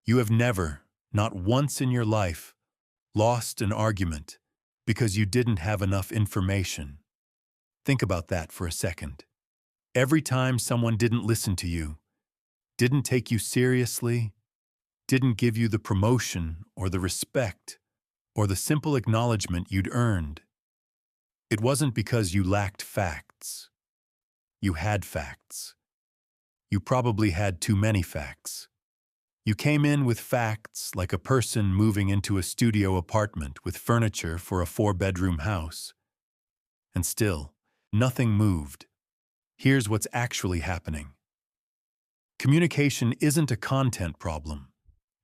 You have never, not once in your life, lost an argument because you didn't have enough information. Think about that for a second. Every time someone didn't listen to you, didn't take you seriously, didn't give you the promotion or the respect or the simple acknowledgement you'd earned, it wasn't because you lacked facts. You had facts. You probably had too many facts. You came in with facts like a person moving into a studio apartment with furniture for a 4-bedroom house. And still, nothing moved. Here's what's actually happening. Communication isn't a content problem.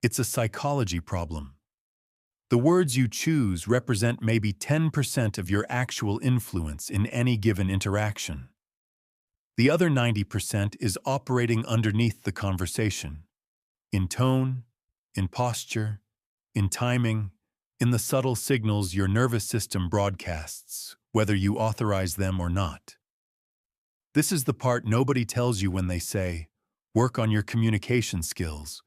It's a psychology problem. The words you choose represent maybe 10% of your actual influence in any given interaction. The other 90% is operating underneath the conversation. In tone, in posture, in timing, in the subtle signals your nervous system broadcasts, whether you authorize them or not. This is the part nobody tells you when they say, work on your communication skills.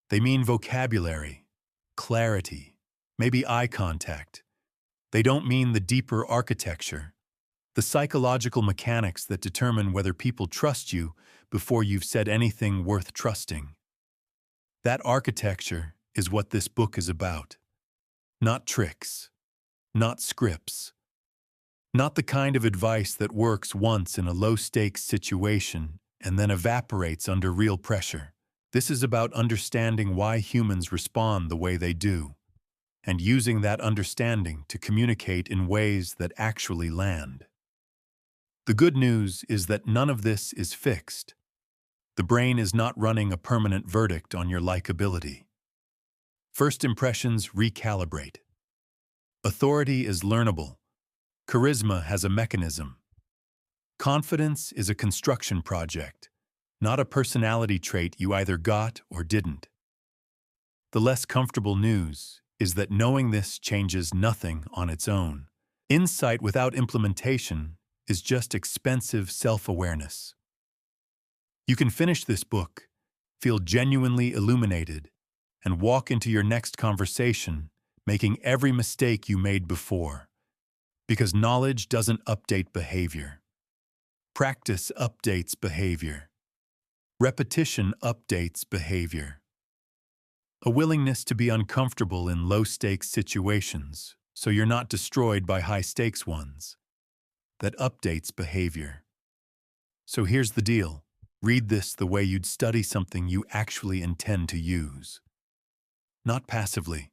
They mean vocabulary, clarity, maybe eye contact. They don't mean the deeper architecture, the psychological mechanics that determine whether people trust you before you've said anything worth trusting. That architecture is what this book is about. Not tricks, not scripts, not the kind of advice that works once in a low-stakes situation and then evaporates under real pressure. This is about understanding why humans respond the way they do, and using that understanding to communicate in ways that actually land. The good news is that none of this is fixed. The brain is not running a permanent verdict on your likability. First impressions recalibrate. Authority is learnable. Charisma has a mechanism. Confidence is a construction project, not a personality trait you either got or didn't. The less comfortable news is that knowing this changes nothing on its own. Insight without implementation is just expensive self-awareness. You can finish this book, feel genuinely illuminated, and walk into your next conversation making every mistake you made before. Because knowledge doesn't update behavior. Practice updates behavior. Repetition updates behavior. A willingness to be uncomfortable in low-stakes situations so you're not destroyed by high-stakes ones. That updates behavior. So here's the deal. Read this the way you'd study something you actually intend to use. Not passively.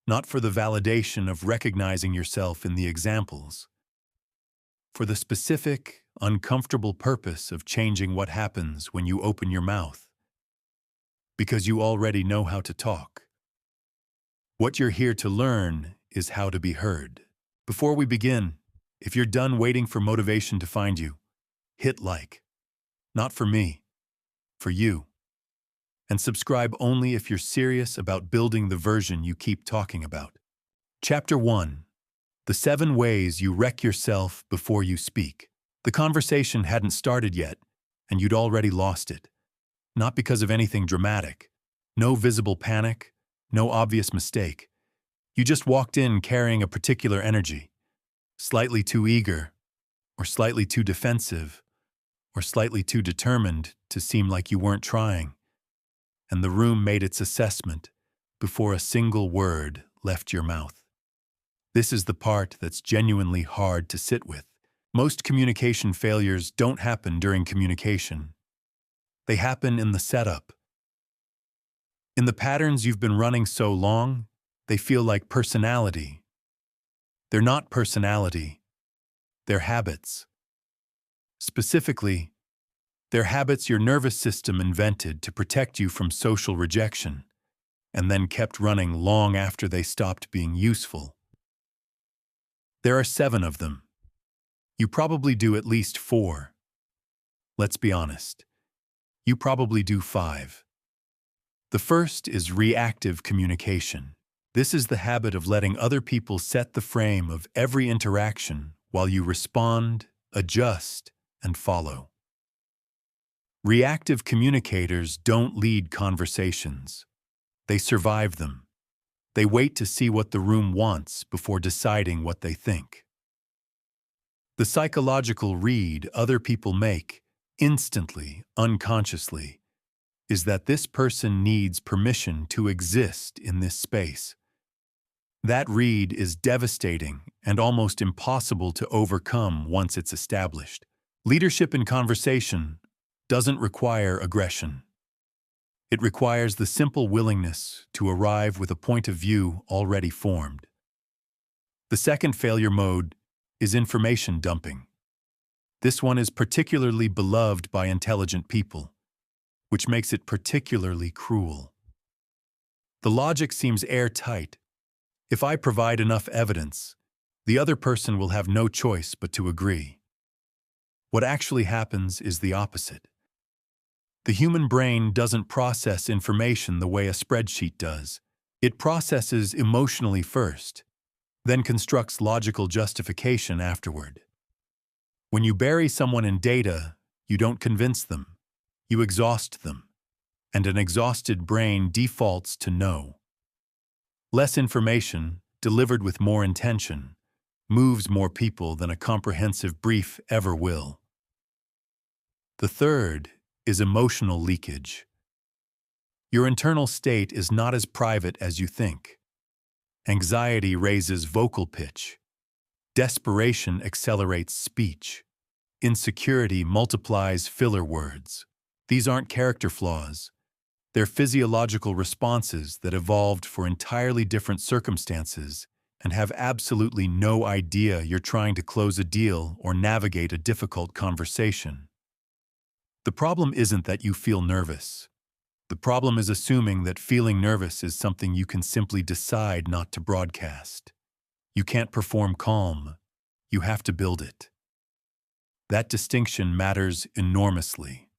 Not for the validation of recognizing yourself in the examples. For the specific, uncomfortable purpose of changing what happens when you open your mouth. Because you already know how to talk. What you're here to learn is how to be heard. Before we begin, if you're done waiting for motivation to find you, hit like. Not for me, for you. And subscribe only if you're serious about building the version you keep talking about. Chapter 1. The 7 Ways You Wreck Yourself Before You Speak. The conversation hadn't started yet, and you'd already lost it. Not because of anything dramatic. No visible panic, no obvious mistake. You just walked in carrying a particular energy. Slightly too eager, or slightly too defensive, or slightly too determined to seem like you weren't trying. And the room made its assessment before a single word left your mouth. This is the part that's genuinely hard to sit with. Most communication failures don't happen during communication. They happen in the setup. In the patterns you've been running so long, they feel like personality. They're not personality. They're habits. Specifically, they're habits your nervous system invented to protect you from social rejection, and then kept running long after they stopped being useful. There are 7 of them. You probably do at least 4. Let's be honest. You probably do 5. The first is reactive communication. This is the habit of letting other people set the frame of every interaction while you respond, adjust, and follow. Reactive communicators don't lead conversations. They survive them. They wait to see what the room wants before deciding what they think. The psychological read other people make, instantly, unconsciously, is that this person needs permission to exist in this space. That read is devastating and almost impossible to overcome once it's established. Leadership in conversation doesn't require aggression. It requires the simple willingness to arrive with a point of view already formed. The second failure mode is information dumping. This one is particularly beloved by intelligent people, which makes it particularly cruel. The logic seems airtight. If I provide enough evidence, the other person will have no choice but to agree. What actually happens is the opposite. The human brain doesn't process information the way a spreadsheet does. It processes emotionally first, then constructs logical justification afterward. When you bury someone in data, you don't convince them, you exhaust them, and an exhausted brain defaults to no. Less information, delivered with more intention, moves more people than a comprehensive brief ever will. The third is emotional leakage. Your internal state is not as private as you think. Anxiety raises vocal pitch. Desperation accelerates speech. Insecurity multiplies filler words. These aren't character flaws. They're physiological responses that evolved for entirely different circumstances and have absolutely no idea you're trying to close a deal or navigate a difficult conversation. The problem isn't that you feel nervous. The problem is assuming that feeling nervous is something you can simply decide not to broadcast. You can't perform calm. You have to build it. That distinction matters enormously.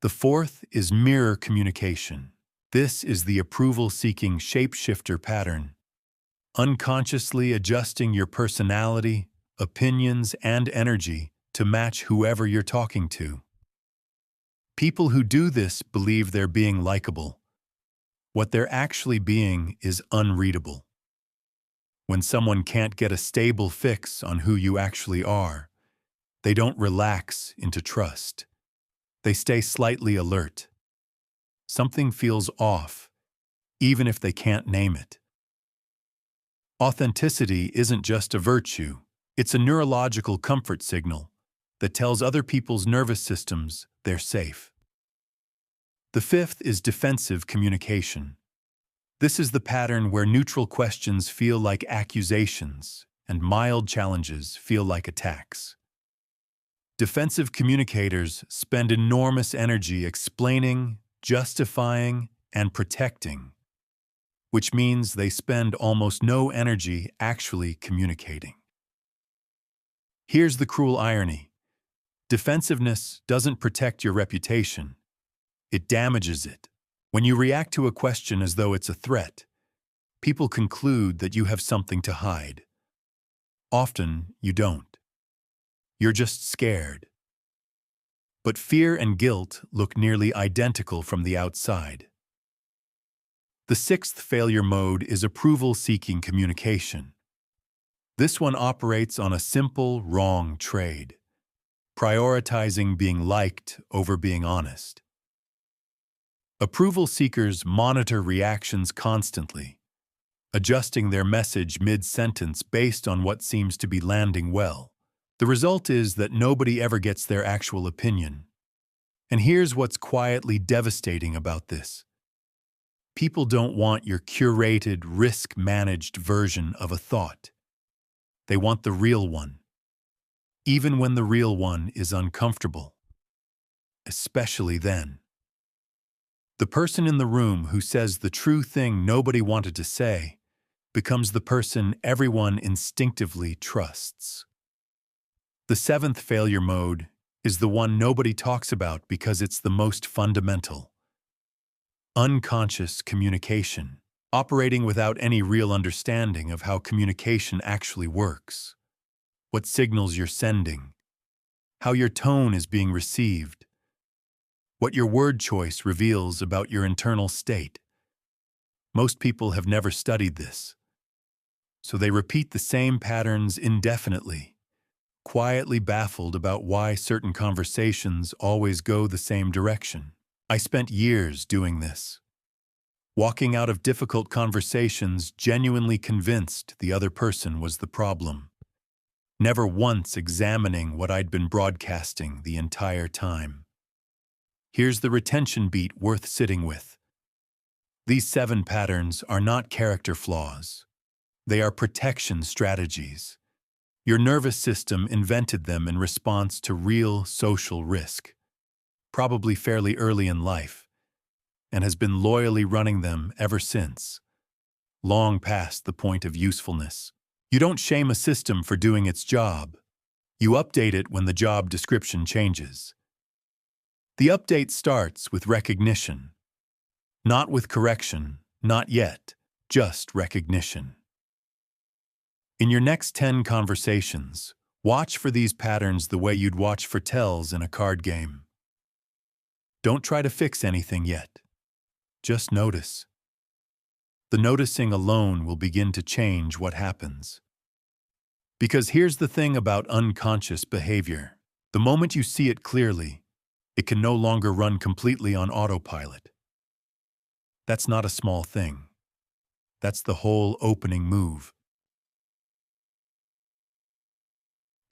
The fourth is mirror communication. This is the approval-seeking shapeshifter pattern. Unconsciously adjusting your personality, opinions, and energy to match whoever you're talking to. People who do this believe they're being likable. What they're actually being is unreadable. When someone can't get a stable fix on who you actually are, they don't relax into trust. They stay slightly alert. Something feels off, even if they can't name it. Authenticity isn't just a virtue, it's a neurological comfort signal that tells other people's nervous systems they're safe. The fifth is defensive communication. This is the pattern where neutral questions feel like accusations and mild challenges feel like attacks. Defensive communicators spend enormous energy explaining, justifying, and protecting, which means they spend almost no energy actually communicating. Here's the cruel irony. Defensiveness doesn't protect your reputation. It damages it. When you react to a question as though it's a threat, people conclude that you have something to hide. Often, you don't. You're just scared. But fear and guilt look nearly identical from the outside. The sixth failure mode is approval-seeking communication. This one operates on a simple, wrong trade, prioritizing being liked over being honest. Approval seekers monitor reactions constantly, adjusting their message mid-sentence based on what seems to be landing well. The result is that nobody ever gets their actual opinion. And here's what's quietly devastating about this. People don't want your curated, risk-managed version of a thought. They want the real one, even when the real one is uncomfortable. Especially then. The person in the room who says the true thing nobody wanted to say becomes the person everyone instinctively trusts. The seventh failure mode is the one nobody talks about because it's the most fundamental. Unconscious communication, operating without any real understanding of how communication actually works, what signals you're sending, how your tone is being received, what your word choice reveals about your internal state. Most people have never studied this, so they repeat the same patterns indefinitely, quietly baffled about why certain conversations always go the same direction. I spent years doing this, walking out of difficult conversations genuinely convinced the other person was the problem, never once examining what I'd been broadcasting the entire time. Here's the retention beat worth sitting with. These 7 patterns are not character flaws. They are protection strategies. Your nervous system invented them in response to real social risk, probably fairly early in life, and has been loyally running them ever since, long past the point of usefulness. You don't shame a system for doing its job. You update it when the job description changes. The update starts with recognition. Not with correction, not yet, just recognition. In your next 10 conversations, watch for these patterns the way you'd watch for tells in a card game. Don't try to fix anything yet. Just notice. The noticing alone will begin to change what happens. Because here's the thing about unconscious behavior. The moment you see it clearly, it can no longer run completely on autopilot. That's not a small thing. That's the whole opening move.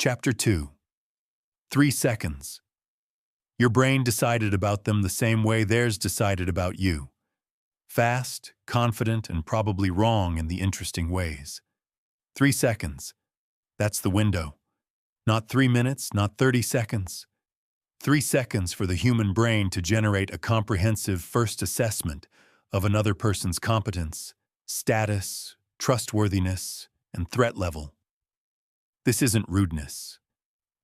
Chapter 2. 3 seconds. Your brain decided about them the same way theirs decided about you. Fast, confident, and probably wrong in the interesting ways. 3 seconds. That's the window. Not 3 minutes, not 30 seconds. 3 seconds for the human brain to generate a comprehensive first assessment of another person's competence, status, trustworthiness, and threat level. This isn't rudeness.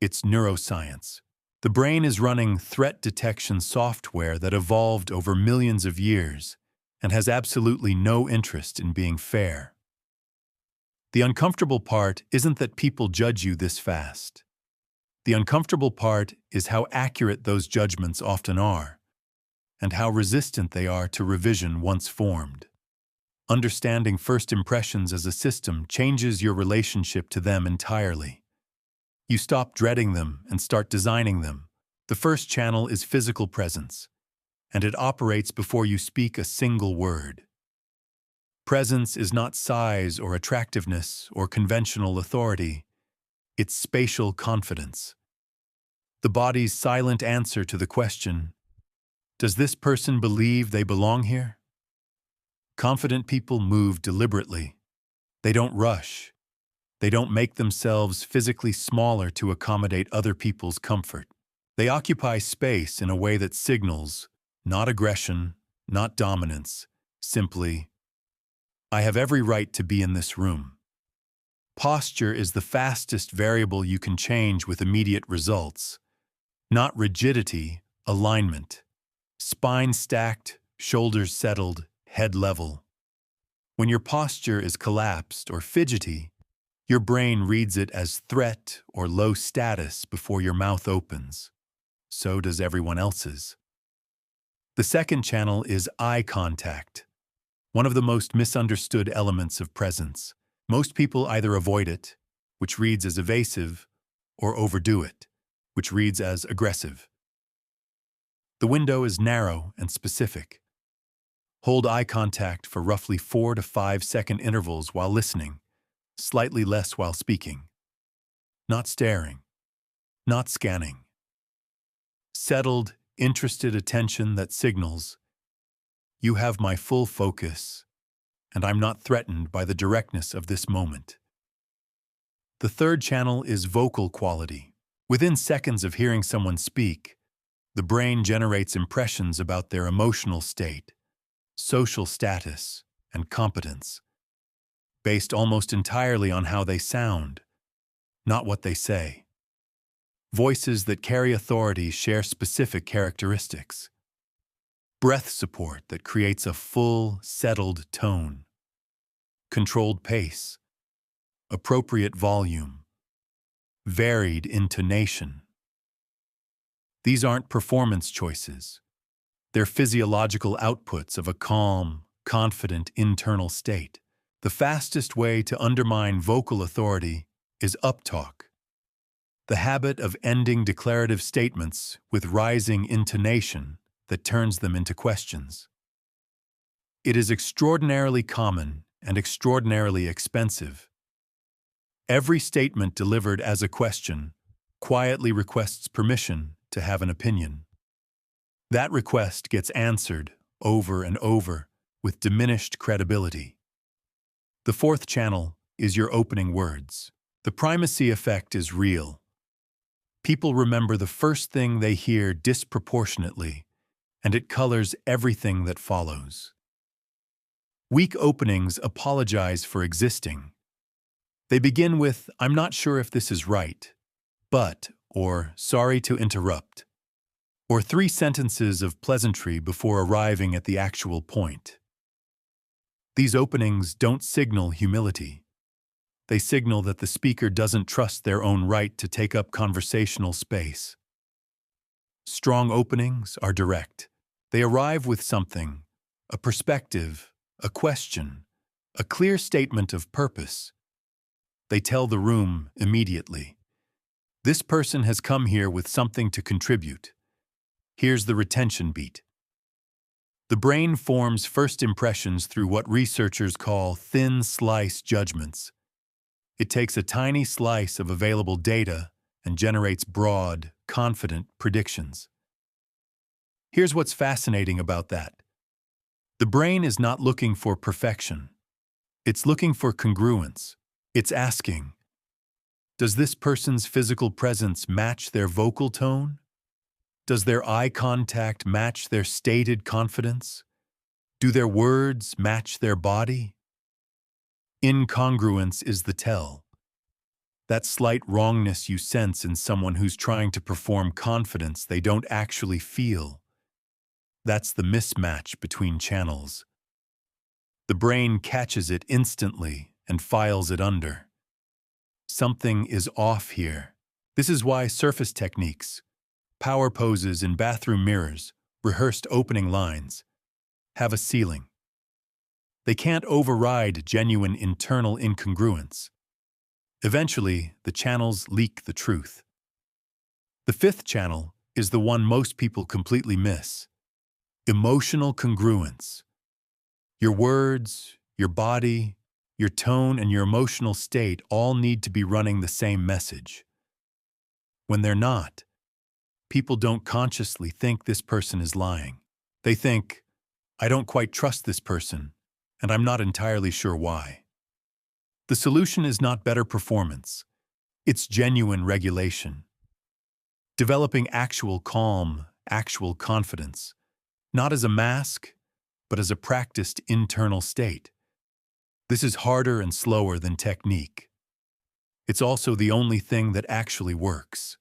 It's neuroscience. The brain is running threat detection software that evolved over millions of years and has absolutely no interest in being fair. The uncomfortable part isn't that people judge you this fast. The uncomfortable part is how accurate those judgments often are, and how resistant they are to revision once formed. Understanding first impressions as a system changes your relationship to them entirely. You stop dreading them and start designing them. The first channel is physical presence, and it operates before you speak a single word. Presence is not size or attractiveness or conventional authority. It's spatial confidence. The body's silent answer to the question, does this person believe they belong here? Confident people move deliberately. They don't rush. They don't make themselves physically smaller to accommodate other people's comfort. They occupy space in a way that signals, not aggression, not dominance, simply, I have every right to be in this room. Posture is the fastest variable you can change with immediate results. Not rigidity, alignment. Spine stacked, shoulders settled, head level. When your posture is collapsed or fidgety, your brain reads it as threat or low status before your mouth opens. So does everyone else's. The second channel is eye contact, one of the most misunderstood elements of presence. Most people either avoid it, which reads as evasive, or overdo it, which reads as aggressive. The window is narrow and specific. Hold eye contact for roughly 4 to 5 second intervals while listening, slightly less while speaking. Not staring, not scanning. Settled, interested attention that signals, you have my full focus, and I'm not threatened by the directness of this moment. The third channel is vocal quality. Within seconds of hearing someone speak, the brain generates impressions about their emotional state, social status, and competence, based almost entirely on how they sound, not what they say. Voices that carry authority share specific characteristics. Breath support that creates a full, settled tone. Controlled pace. Appropriate volume. Varied intonation. These aren't performance choices. They're physiological outputs of a calm, confident internal state. The fastest way to undermine vocal authority is uptalk, the habit of ending declarative statements with rising intonation that turns them into questions. It is extraordinarily common and extraordinarily expensive. Every statement delivered as a question quietly requests permission to have an opinion. That request gets answered over and over with diminished credibility. The fourth channel is your opening words. The primacy effect is real. People remember the first thing they hear disproportionately, and it colors everything that follows. Weak openings apologize for existing. They begin with, "I'm not sure if this is right, but," or "sorry to interrupt," or 3 sentences of pleasantry before arriving at the actual point. These openings don't signal humility. They signal that the speaker doesn't trust their own right to take up conversational space. Strong openings are direct. They arrive with something, a perspective, a question, a clear statement of purpose. They tell the room immediately, "This person has come here with something to contribute. Here's the retention beat." The brain forms first impressions through what researchers call thin slice judgments. It takes a tiny slice of available data and generates broad, confident predictions. Here's what's fascinating about that. The brain is not looking for perfection. It's looking for congruence. It's asking, does this person's physical presence match their vocal tone? Does their eye contact match their stated confidence? Do their words match their body? Incongruence is the tell. That slight wrongness you sense in someone who's trying to perform confidence they don't actually feel. That's the mismatch between channels. The brain catches it instantly and files it under. Something is off here. This is why surface techniques, power poses in bathroom mirrors, rehearsed opening lines, have a ceiling. They can't override genuine internal incongruence. Eventually, the channels leak the truth. The fifth channel is the one most people completely miss: emotional congruence. Your words, your body, your tone, and your emotional state all need to be running the same message. When they're not, people don't consciously think this person is lying. They think, "I don't quite trust this person, and I'm not entirely sure why." The solution is not better performance. It's genuine regulation. Developing actual calm, actual confidence, not as a mask, but as a practiced internal state. This is harder and slower than technique. It's also the only thing that actually works.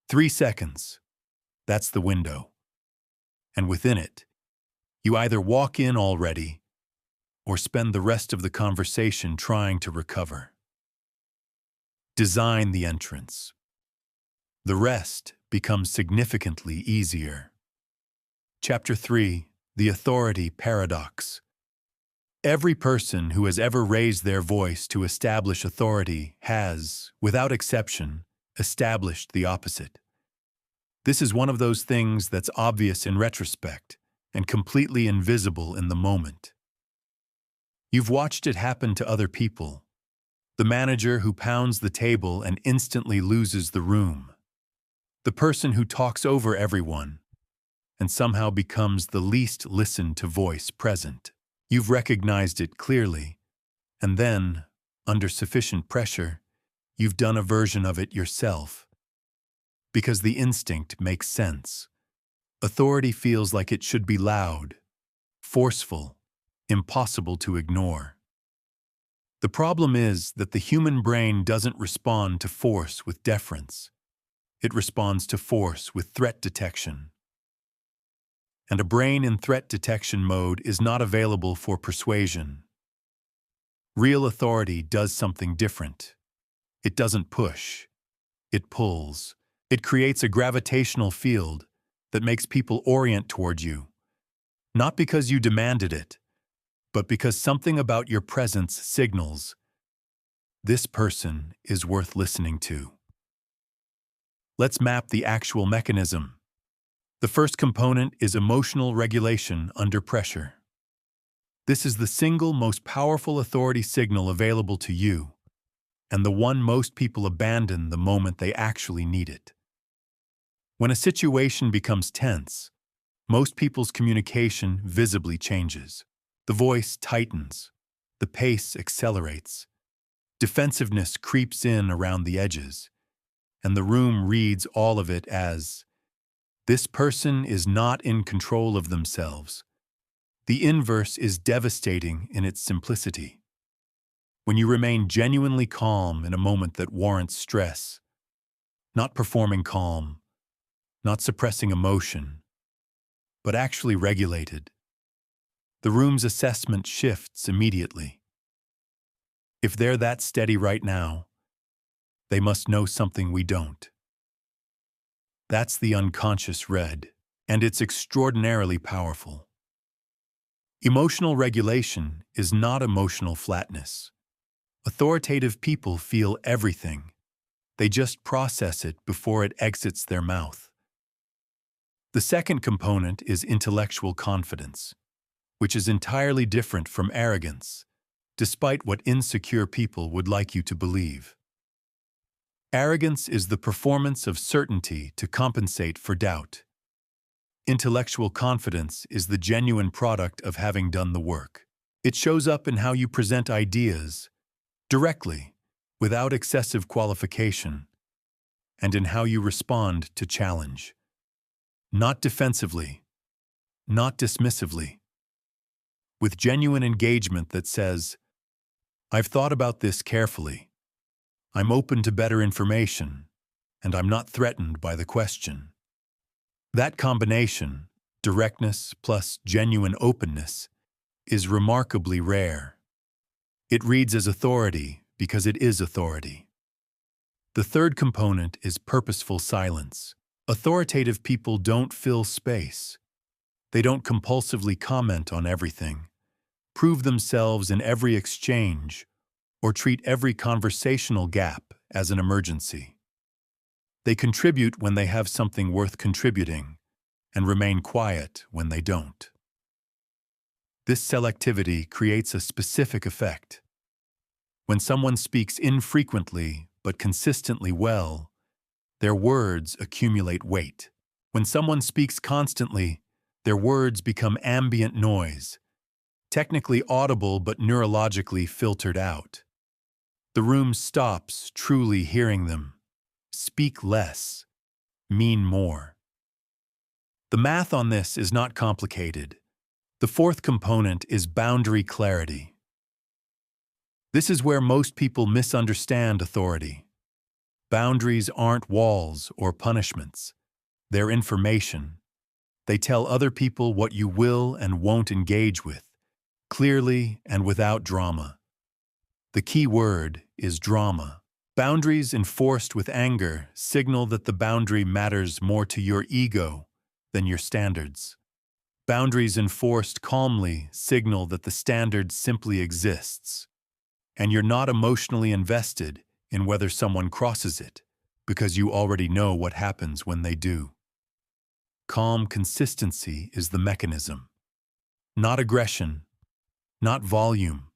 3 seconds. That's the window. And within it, you either walk in already or spend the rest of the conversation trying to recover. Design the entrance. The rest becomes significantly easier. Chapter 3: The Authority Paradox. Every person who has ever raised their voice to establish authority has, without exception, established the opposite. This is one of those things that's obvious in retrospect and completely invisible in the moment. You've watched it happen to other people. The manager who pounds the table and instantly loses the room. The person who talks over everyone and somehow becomes the least listened to voice present. You've recognized it clearly, and then, under sufficient pressure, you've done a version of it yourself. Because the instinct makes sense. Authority feels like it should be loud, forceful, impossible to ignore. The problem is that the human brain doesn't respond to force with deference. It responds to force with threat detection. And a brain in threat detection mode is not available for persuasion. Real authority does something different. It doesn't push. It pulls. It creates a gravitational field, that makes people orient toward you, not because you demanded it, but because something about your presence signals this person is worth listening to. Let's map the actual mechanism. The first component is emotional regulation under pressure. This is the single most powerful authority signal available to you, and the one most people abandon the moment they actually need it. When a situation becomes tense, most people's communication visibly changes. The voice tightens, the pace accelerates, defensiveness creeps in around the edges, and the room reads all of it as, this person is not in control of themselves. The inverse is devastating in its simplicity. When you remain genuinely calm in a moment that warrants stress, not performing calm, not suppressing emotion, but actually regulated, the room's assessment shifts immediately. If they're that steady right now, they must know something we don't. That's the unconscious red, and it's extraordinarily powerful. Emotional regulation is not emotional flatness. Authoritative people feel everything. They just process it before it exits their mouth. The second component is intellectual confidence, which is entirely different from arrogance, despite what insecure people would like you to believe. Arrogance is the performance of certainty to compensate for doubt. Intellectual confidence is the genuine product of having done the work. It shows up in how you present ideas, directly, without excessive qualification, and in how you respond to challenge. Not defensively, not dismissively. With genuine engagement that says, I've thought about this carefully. I'm open to better information, and I'm not threatened by the question. That combination, directness plus genuine openness, is remarkably rare. It reads as authority because it is authority. The third component is purposeful silence. Authoritative people don't fill space. They don't compulsively comment on everything, prove themselves in every exchange, or treat every conversational gap as an emergency. They contribute when they have something worth contributing, and remain quiet when they don't. This selectivity creates a specific effect. When someone speaks infrequently but consistently well, their words accumulate weight. When someone speaks constantly, their words become ambient noise, technically audible but neurologically filtered out. The room stops truly hearing them. Speak less, mean more. The math on this is not complicated. The fourth component is boundary clarity. This is where most people misunderstand authority. Boundaries aren't walls or punishments. They're information. They tell other people what you will and won't engage with, clearly and without drama. The key word is drama. Boundaries enforced with anger signal that the boundary matters more to your ego than your standards. Boundaries enforced calmly signal that the standard simply exists, and you're not emotionally invested in whether someone crosses it, because you already know what happens when they do. Calm consistency is the mechanism. Not aggression, not volume,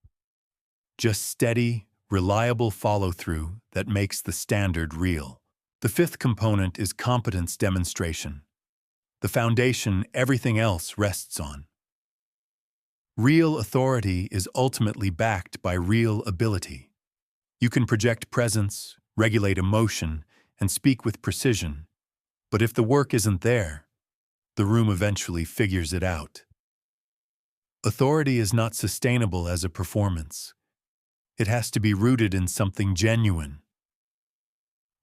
just steady, reliable follow-through that makes the standard real. The fifth component is competence demonstration, the foundation everything else rests on. Real authority is ultimately backed by real ability. You can project presence, regulate emotion, and speak with precision, but if the work isn't there, the room eventually figures it out. Authority is not sustainable as a performance. It has to be rooted in something genuine.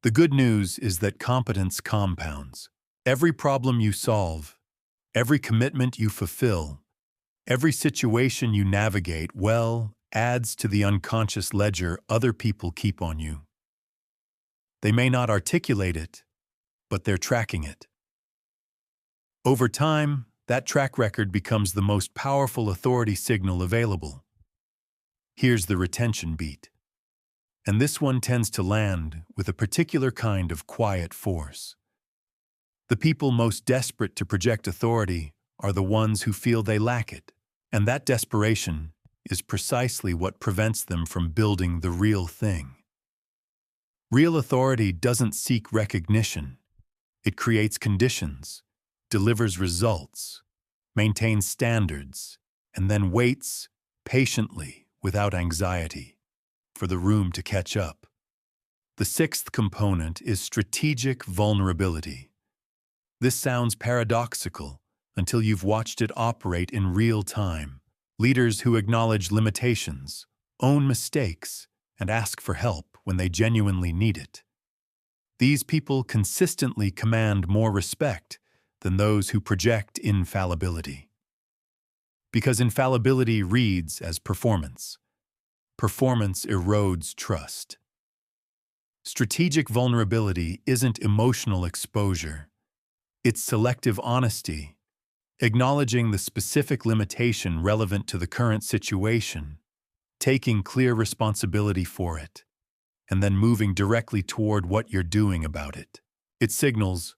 The good news is that competence compounds. Every problem you solve, every commitment you fulfill, every situation you navigate well adds to the unconscious ledger other people keep on you. They may not articulate it, but they're tracking it. Over time, that track record becomes the most powerful authority signal available. Here's the retention beat. And this one tends to land with a particular kind of quiet force. The people most desperate to project authority are the ones who feel they lack it, and that desperation is precisely what prevents them from building the real thing. Real authority doesn't seek recognition. It creates conditions, delivers results, maintains standards, and then waits patiently, without anxiety, for the room to catch up. The sixth component is strategic vulnerability. This sounds paradoxical until you've watched it operate in real time. Leaders who acknowledge limitations, own mistakes, and ask for help when they genuinely need it. These people consistently command more respect than those who project infallibility. Because infallibility reads as performance. Performance erodes trust. Strategic vulnerability isn't emotional exposure. It's selective honesty, acknowledging the specific limitation relevant to the current situation, taking clear responsibility for it, and then moving directly toward what you're doing about it. It signals,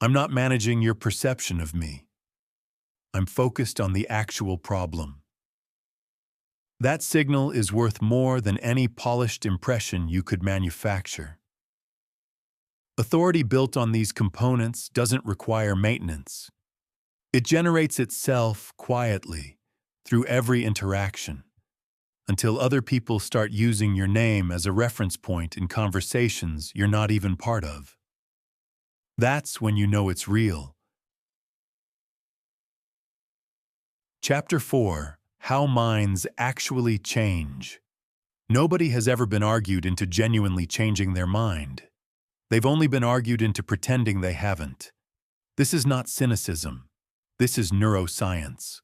I'm not managing your perception of me. I'm focused on the actual problem. That signal is worth more than any polished impression you could manufacture. Authority built on these components doesn't require maintenance. It generates itself quietly through every interaction until other people start using your name as a reference point in conversations you're not even part of. That's when you know it's real. Chapter 4: How Minds Actually Change. Nobody has ever been argued into genuinely changing their mind. They've only been argued into pretending they haven't. This is not cynicism. This is neuroscience.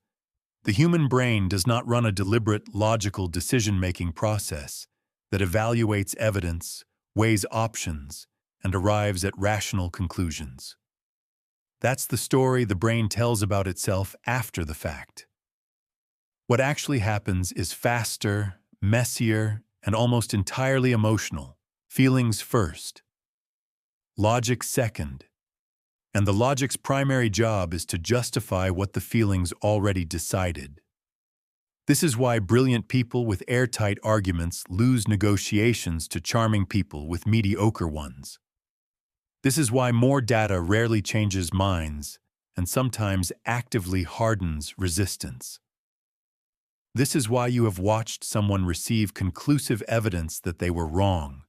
The human brain does not run a deliberate, logical decision-making process that evaluates evidence, weighs options, and arrives at rational conclusions. That's the story the brain tells about itself after the fact. What actually happens is faster, messier, and almost entirely emotional. Feelings first. Logic second. And the logic's primary job is to justify what the feelings already decided. This is why brilliant people with airtight arguments lose negotiations to charming people with mediocre ones. This is why more data rarely changes minds and sometimes actively hardens resistance. This is why you have watched someone receive conclusive evidence that they were wrong,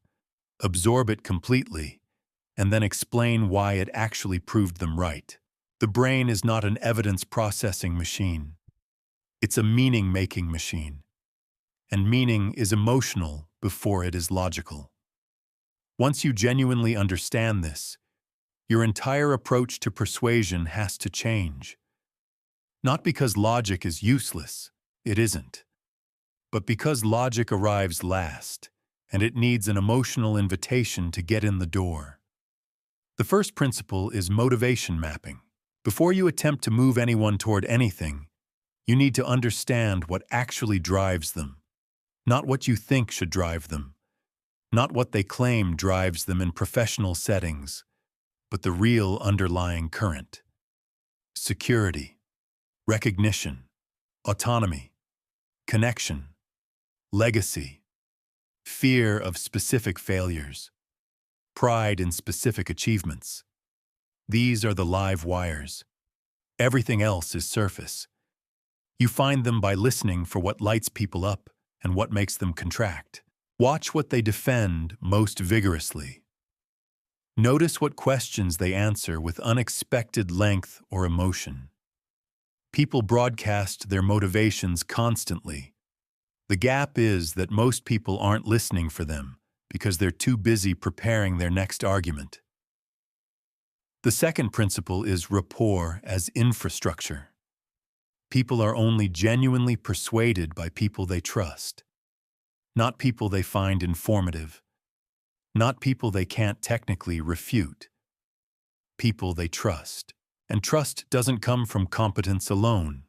absorb it completely, and then explain why it actually proved them right. The brain is not an evidence-processing machine. It's a meaning-making machine. And meaning is emotional before it is logical. Once you genuinely understand this, your entire approach to persuasion has to change. Not because logic is useless, it isn't, but because logic arrives last, and it needs an emotional invitation to get in the door. The first principle is motivation mapping. Before you attempt to move anyone toward anything, you need to understand what actually drives them, not what you think should drive them, not what they claim drives them in professional settings, but the real underlying current. Security, recognition, autonomy, connection, legacy, fear of specific failures, pride in specific achievements. These are the live wires. Everything else is surface. You find them by listening for what lights people up and what makes them contract. Watch what they defend most vigorously. Notice what questions they answer with unexpected length or emotion. People broadcast their motivations constantly. The gap is that most people aren't listening for them because they're too busy preparing their next argument. The second principle is rapport as infrastructure. People are only genuinely persuaded by people they trust, not people they find informative, not people they can't technically refute, people they trust. And trust doesn't come from competence alone.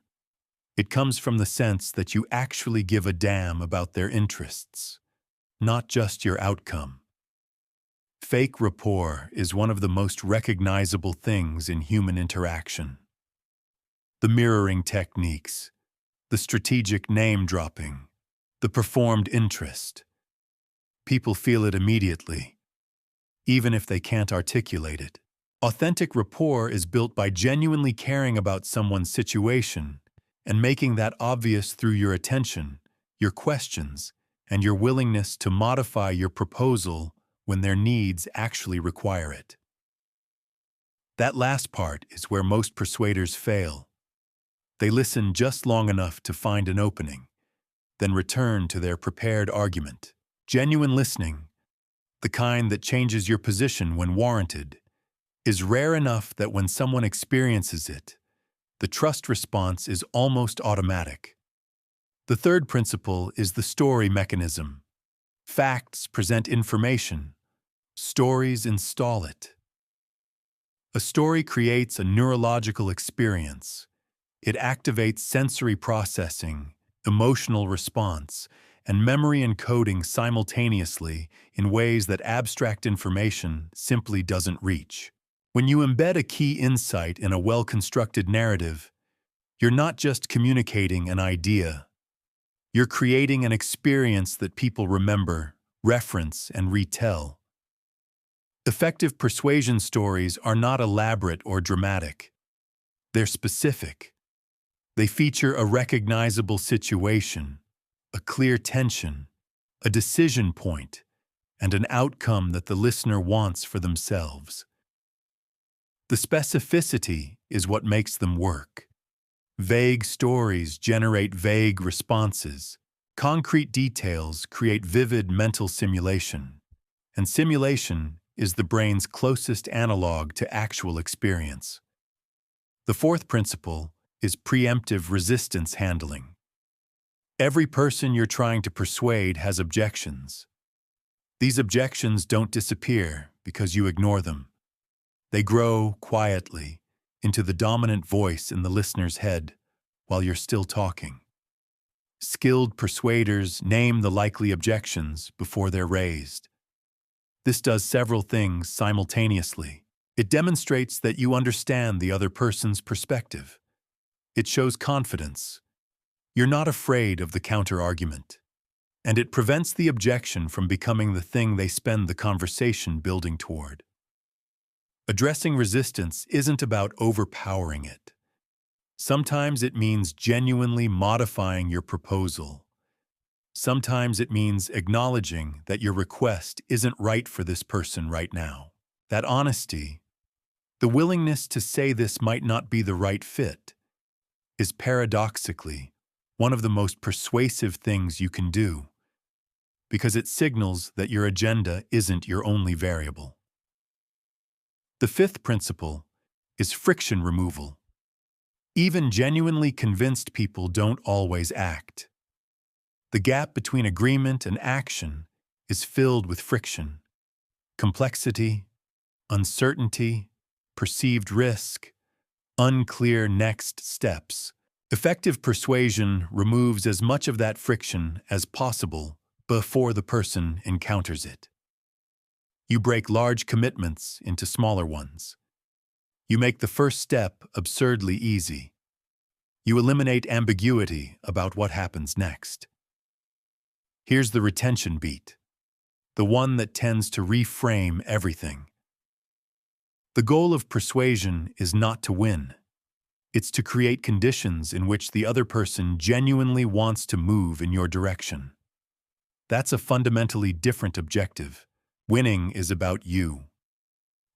It comes from the sense that you actually give a damn about their interests, not just your outcome. Fake rapport is one of the most recognizable things in human interaction. The mirroring techniques, the strategic name-dropping, the performed interest. People feel it immediately, even if they can't articulate it. Authentic rapport is built by genuinely caring about someone's situation and making that obvious through your attention, your questions, and your willingness to modify your proposal when their needs actually require it. That last part is where most persuaders fail. They listen just long enough to find an opening, then return to their prepared argument. Genuine listening, the kind that changes your position when warranted, is rare enough that when someone experiences it, the trust response is almost automatic. The third principle is the story mechanism. Facts present information. Stories install it. A story creates a neurological experience. It activates sensory processing, emotional response, and memory encoding simultaneously in ways that abstract information simply doesn't reach. When you embed a key insight in a well-constructed narrative, you're not just communicating an idea. You're creating an experience that people remember, reference, and retell. Effective persuasion stories are not elaborate or dramatic. They're specific. They feature a recognizable situation, a clear tension, a decision point, and an outcome that the listener wants for themselves. The specificity is what makes them work. Vague stories generate vague responses. Concrete details create vivid mental simulation. And simulation is the brain's closest analog to actual experience. The fourth principle is preemptive resistance handling. Every person you're trying to persuade has objections. These objections don't disappear because you ignore them. They grow quietly into the dominant voice in the listener's head while you're still talking. Skilled persuaders name the likely objections before they're raised. This does several things simultaneously. It demonstrates that you understand the other person's perspective. It shows confidence. You're not afraid of the counter-argument. And it prevents the objection from becoming the thing they spend the conversation building toward. Addressing resistance isn't about overpowering it. Sometimes it means genuinely modifying your proposal. Sometimes it means acknowledging that your request isn't right for this person right now. That honesty, the willingness to say this might not be the right fit, is paradoxically one of the most persuasive things you can do, because it signals that your agenda isn't your only variable. The fifth principle is friction removal. Even genuinely convinced people don't always act. The gap between agreement and action is filled with friction, complexity, uncertainty, perceived risk, unclear next steps. Effective persuasion removes as much of that friction as possible before the person encounters it. You break large commitments into smaller ones. You make the first step absurdly easy. You eliminate ambiguity about what happens next. Here's the retention beat, the one that tends to reframe everything. The goal of persuasion is not to win. It's to create conditions in which the other person genuinely wants to move in your direction. That's a fundamentally different objective. Winning is about you.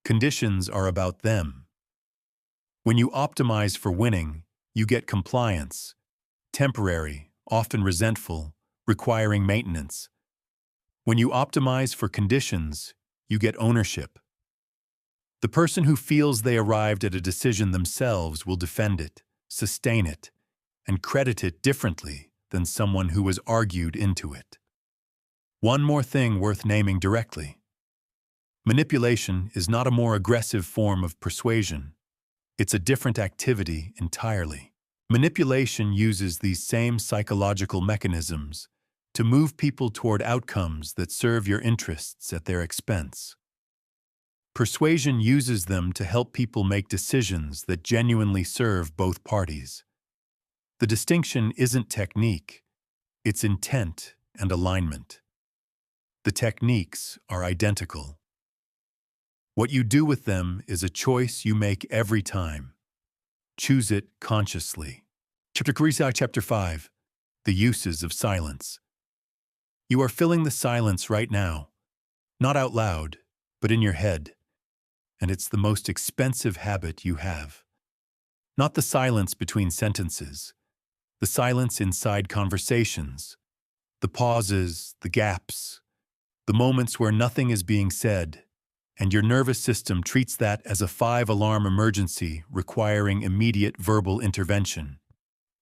Conditions are about them. When you optimize for winning, you get compliance, temporary, often resentful, requiring maintenance. When you optimize for conditions, you get ownership. The person who feels they arrived at a decision themselves will defend it, sustain it, and credit it differently than someone who was argued into it. One more thing worth naming directly. Manipulation is not a more aggressive form of persuasion. It's a different activity entirely. Manipulation uses these same psychological mechanisms to move people toward outcomes that serve your interests at their expense. Persuasion uses them to help people make decisions that genuinely serve both parties. The distinction isn't technique, it's intent and alignment. The techniques are identical. What you do with them is a choice you make every time. Choose it consciously. Chapter 5. The Uses of Silence. You are filling the silence right now, not out loud, but in your head. And it's the most expensive habit you have. Not the silence between sentences, the silence inside conversations, the pauses, the gaps, the moments where nothing is being said, and your nervous system treats that as a 5-alarm emergency requiring immediate verbal intervention.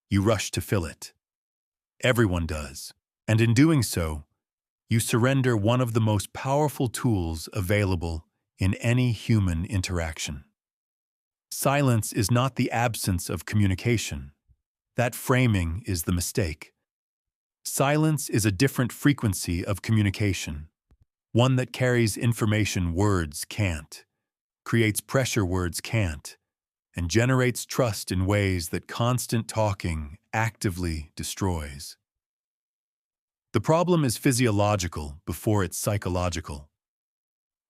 You rush to fill it. Everyone does. And in doing so, you surrender one of the most powerful tools available in any human interaction. Silence is not the absence of communication. That framing is the mistake. Silence is a different frequency of communication, one that carries information words can't, creates pressure words can't, and generates trust in ways that constant talking actively destroys. The problem is physiological before it's psychological.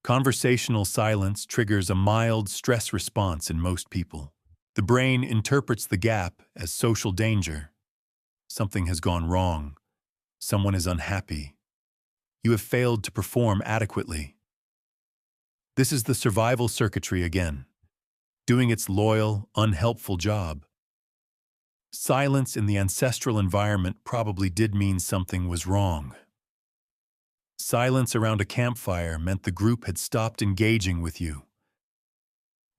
Conversational silence triggers a mild stress response in most people. The brain interprets the gap as social danger. Something has gone wrong. Someone is unhappy. You have failed to perform adequately. This is the survival circuitry again, doing its loyal, unhelpful job. Silence in the ancestral environment probably did mean something was wrong. Silence around a campfire meant the group had stopped engaging with you.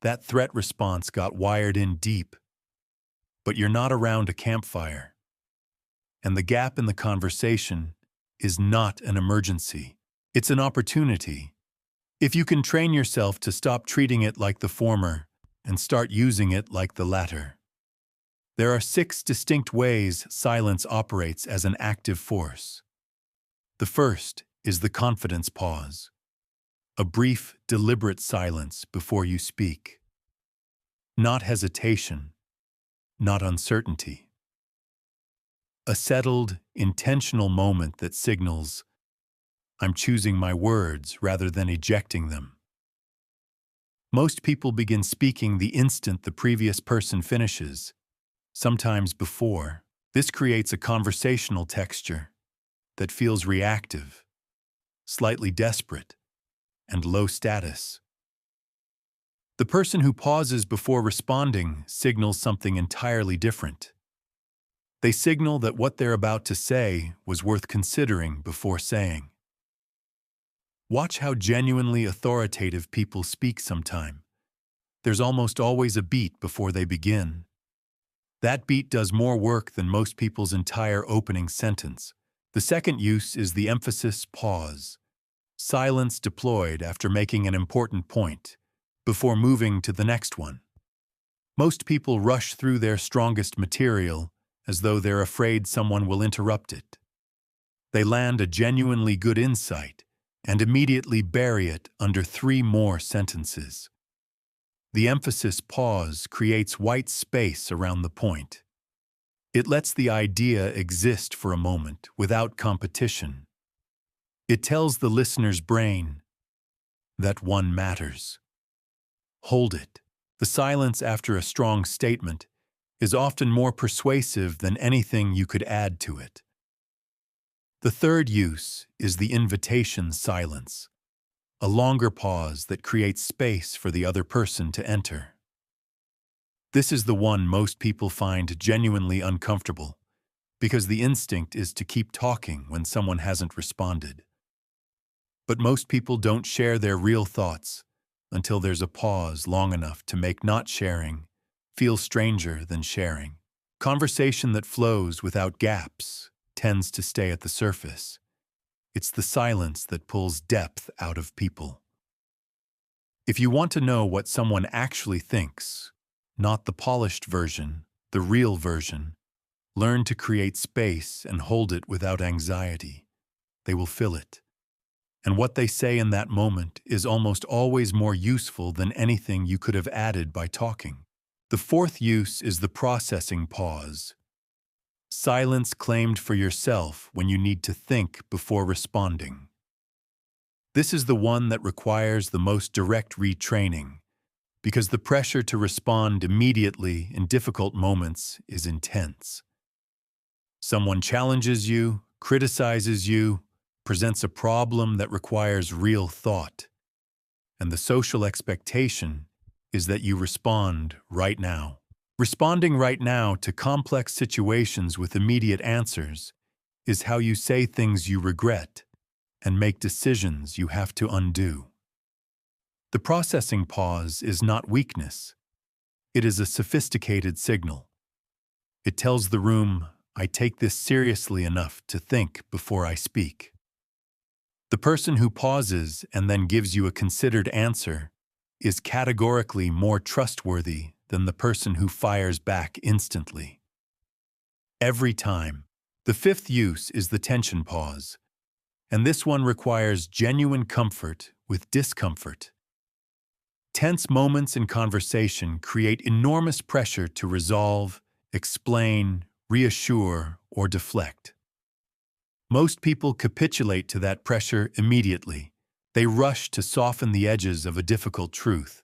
That threat response got wired in deep. But you're not around a campfire. And the gap in the conversation is not an emergency. It's an opportunity. If you can train yourself to stop treating it like the former and start using it like the latter. There are 6 distinct ways silence operates as an active force. The first is the confidence pause, a brief, deliberate silence before you speak. Not hesitation, not uncertainty. A settled, intentional moment that signals, I'm choosing my words rather than ejecting them. Most people begin speaking the instant the previous person finishes, sometimes before. This creates a conversational texture that feels reactive, slightly desperate, and low status. The person who pauses before responding signals something entirely different. They signal that what they're about to say was worth considering before saying. Watch how genuinely authoritative people speak sometime. There's almost always a beat before they begin. That beat does more work than most people's entire opening sentence. The second use is the emphasis pause. Silence deployed after making an important point, before moving to the next one. Most people rush through their strongest material as though they're afraid someone will interrupt it. They land a genuinely good insight and immediately bury it under 3 more sentences. The emphasis pause creates white space around the point. It lets the idea exist for a moment without competition. It tells the listener's brain that one matters. Hold it. The silence after a strong statement is often more persuasive than anything you could add to it. The third use is the invitation silence, a longer pause that creates space for the other person to enter. This is the one most people find genuinely uncomfortable, because the instinct is to keep talking when someone hasn't responded. But most people don't share their real thoughts until there's a pause long enough to make not sharing feel stranger than sharing. Conversation that flows without gaps tends to stay at the surface. It's the silence that pulls depth out of people. If you want to know what someone actually thinks, not the polished version, the real version. Learn to create space and hold it without anxiety. They will fill it. And what they say in that moment is almost always more useful than anything you could have added by talking. The fourth use is the processing pause. Silence claimed for yourself when you need to think before responding. This is the one that requires the most direct retraining, because the pressure to respond immediately in difficult moments is intense. Someone challenges you, criticizes you, presents a problem that requires real thought, and the social expectation is that you respond right now. Responding right now to complex situations with immediate answers is how you say things you regret and make decisions you have to undo. The processing pause is not weakness. It is a sophisticated signal. It tells the room, I take this seriously enough to think before I speak. The person who pauses and then gives you a considered answer is categorically more trustworthy than the person who fires back instantly. Every time. The fifth use is the tension pause, and this one requires genuine comfort with discomfort. Tense moments in conversation create enormous pressure to resolve, explain, reassure, or deflect. Most people capitulate to that pressure immediately. They rush to soften the edges of a difficult truth,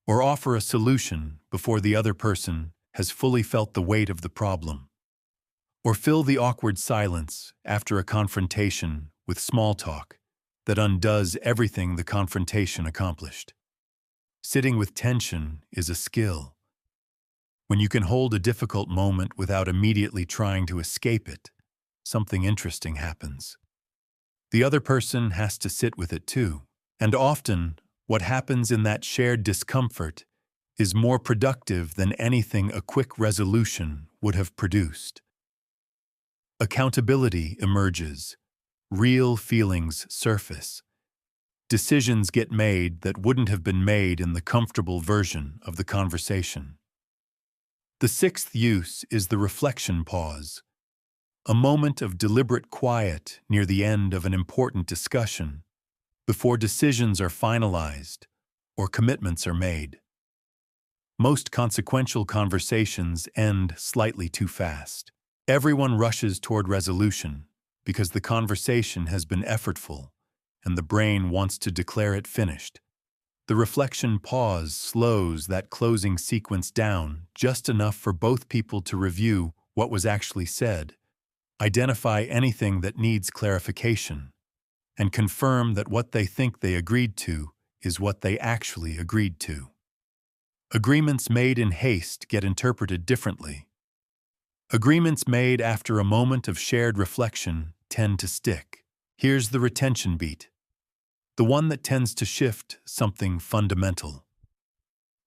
or offer a solution before the other person has fully felt the weight of the problem, or fill the awkward silence after a confrontation with small talk that undoes everything the confrontation accomplished. Sitting with tension is a skill. When you can hold a difficult moment without immediately trying to escape it, something interesting happens. The other person has to sit with it too, and often what happens in that shared discomfort is more productive than anything a quick resolution would have produced. Accountability emerges. Real feelings surface. Decisions get made that wouldn't have been made in the comfortable version of the conversation. The sixth use is the reflection pause, a moment of deliberate quiet near the end of an important discussion, before decisions are finalized or commitments are made. Most consequential conversations end slightly too fast. Everyone rushes toward resolution because the conversation has been effortful and the brain wants to declare it finished. The reflection pause slows that closing sequence down just enough for both people to review what was actually said, identify anything that needs clarification, and confirm that what they think they agreed to is what they actually agreed to. Agreements made in haste get interpreted differently. Agreements made after a moment of shared reflection tend to stick. Here's the retention beat, the one that tends to shift something fundamental.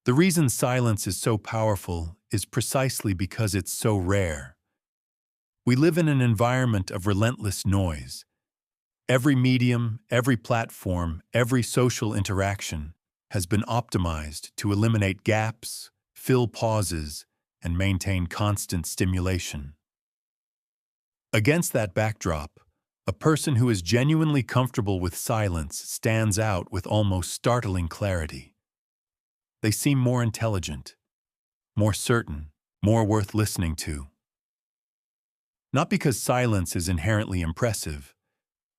The reason silence is so powerful is precisely because it's so rare. We live in an environment of relentless noise. Every medium, every platform, every social interaction has been optimized to eliminate gaps, fill pauses, and maintain constant stimulation. Against that backdrop, a person who is genuinely comfortable with silence stands out with almost startling clarity. They seem more intelligent, more certain, more worth listening to. Not because silence is inherently impressive,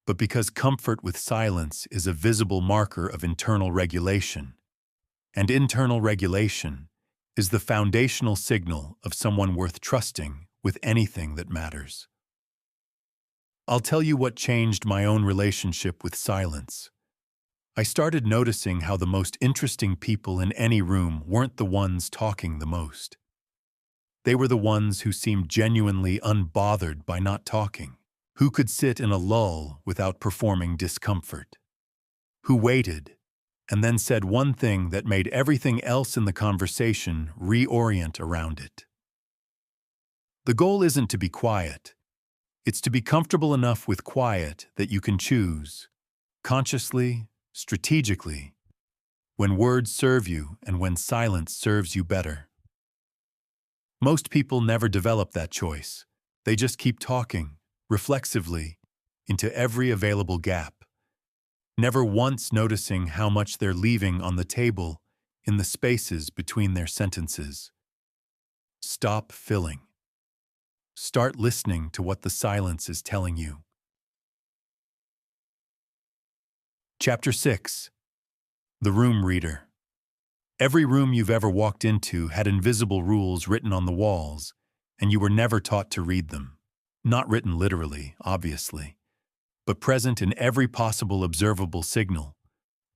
but because comfort with silence is a visible marker of internal regulation. And internal regulation is the foundational signal of someone worth trusting with anything that matters. I'll tell you what changed my own relationship with silence. I started noticing how the most interesting people in any room weren't the ones talking the most. They were the ones who seemed genuinely unbothered by not talking, who could sit in a lull without performing discomfort, who waited and then said one thing that made everything else in the conversation reorient around it. The goal isn't to be quiet. It's to be comfortable enough with quiet that you can choose, consciously, strategically, when words serve you and when silence serves you better. Most people never develop that choice. They just keep talking, reflexively, into every available gap, never once noticing how much they're leaving on the table in the spaces between their sentences. Stop filling. Start listening to what the silence is telling you. Chapter 6. The Room Reader. Every room you've ever walked into had invisible rules written on the walls, and you were never taught to read them. Not written literally, obviously, but present in every possible observable signal.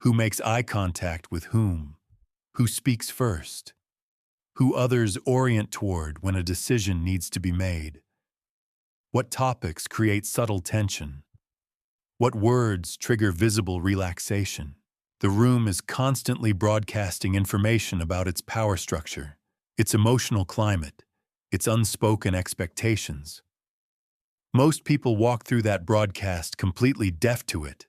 Who makes eye contact with whom? Who speaks first? Who others orient toward when a decision needs to be made? What topics create subtle tension? What words trigger visible relaxation? The room is constantly broadcasting information about its power structure, its emotional climate, its unspoken expectations. Most people walk through that broadcast completely deaf to it,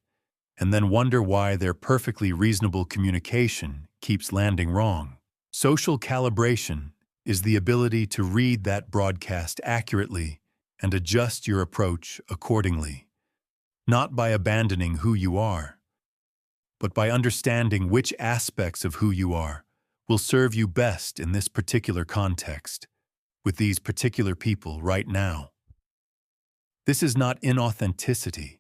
and then wonder why their perfectly reasonable communication keeps landing wrong. Social calibration is the ability to read that broadcast accurately and adjust your approach accordingly, not by abandoning who you are, but by understanding which aspects of who you are will serve you best in this particular context, with these particular people right now. This is not inauthenticity.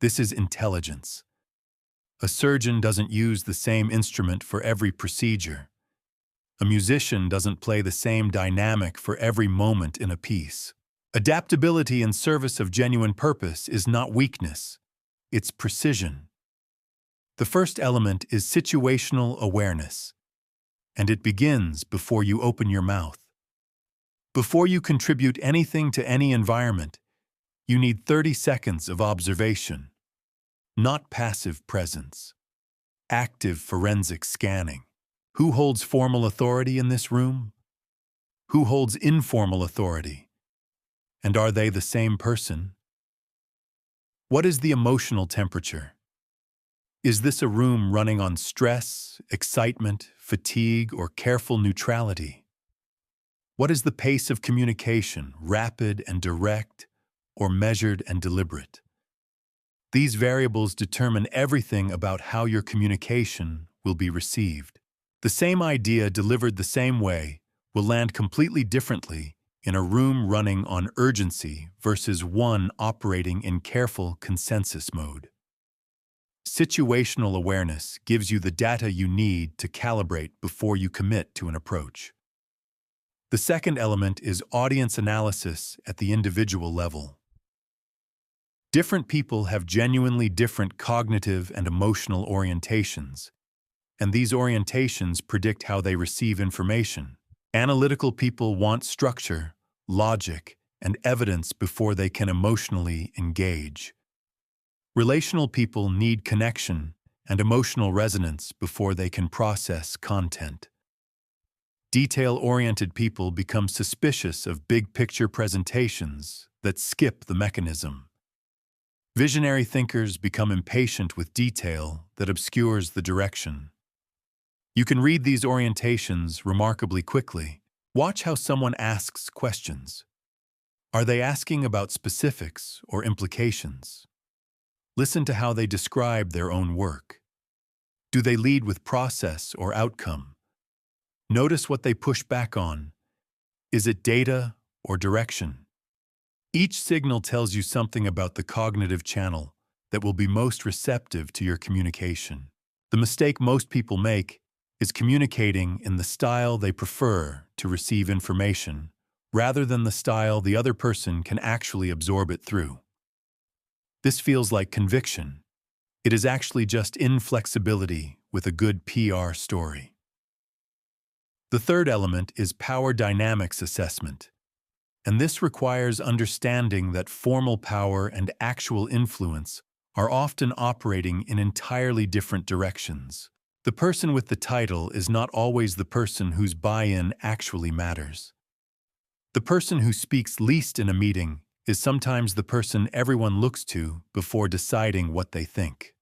This is intelligence. A surgeon doesn't use the same instrument for every procedure. A musician doesn't play the same dynamic for every moment in a piece. Adaptability in service of genuine purpose is not weakness, it's precision. The first element is situational awareness, and it begins before you open your mouth. Before you contribute anything to any environment, you need 30 seconds of observation, not passive presence. Active forensic scanning. Who holds formal authority in this room? Who holds informal authority? And are they the same person? What is the emotional temperature? Is this a room running on stress, excitement, fatigue, or careful neutrality? What is the pace of communication, rapid and direct, or measured and deliberate? These variables determine everything about how your communication will be received. The same idea delivered the same way will land completely differently in a room running on urgency versus one operating in careful consensus mode. Situational awareness gives you the data you need to calibrate before you commit to an approach. The second element is audience analysis at the individual level. Different people have genuinely different cognitive and emotional orientations, and these orientations predict how they receive information. Analytical people want structure, logic, and evidence before they can emotionally engage. Relational people need connection and emotional resonance before they can process content. Detail-oriented people become suspicious of big-picture presentations that skip the mechanism. Visionary thinkers become impatient with detail that obscures the direction. You can read these orientations remarkably quickly. Watch how someone asks questions. Are they asking about specifics or implications? Listen to how they describe their own work. Do they lead with process or outcome? Notice what they push back on. Is it data or direction? Each signal tells you something about the cognitive channel that will be most receptive to your communication. The mistake most people make is communicating in the style they prefer to receive information, rather than the style the other person can actually absorb it through. This feels like conviction. It is actually just inflexibility with a good PR story. The third element is power dynamics assessment, and this requires understanding that formal power and actual influence are often operating in entirely different directions. The person with the title is not always the person whose buy-in actually matters. The person who speaks least in a meeting is sometimes the person everyone looks to before deciding what they think.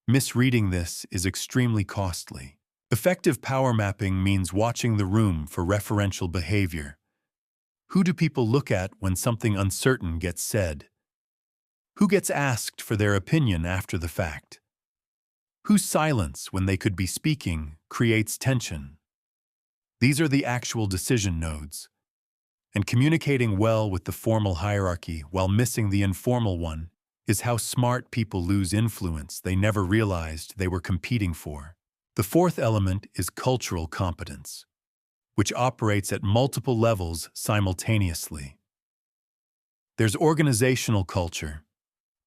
Misreading this is extremely costly. Effective power mapping means watching the room for referential behavior, Who do people look at when something uncertain gets said? Who gets asked for their opinion after the fact? Whose silence, when they could be speaking, creates tension? These are the actual decision nodes. And communicating well with the formal hierarchy while missing the informal one is how smart people lose influence they never realized they were competing for. The fourth element is cultural competence, which operates at multiple levels simultaneously. There's organizational culture,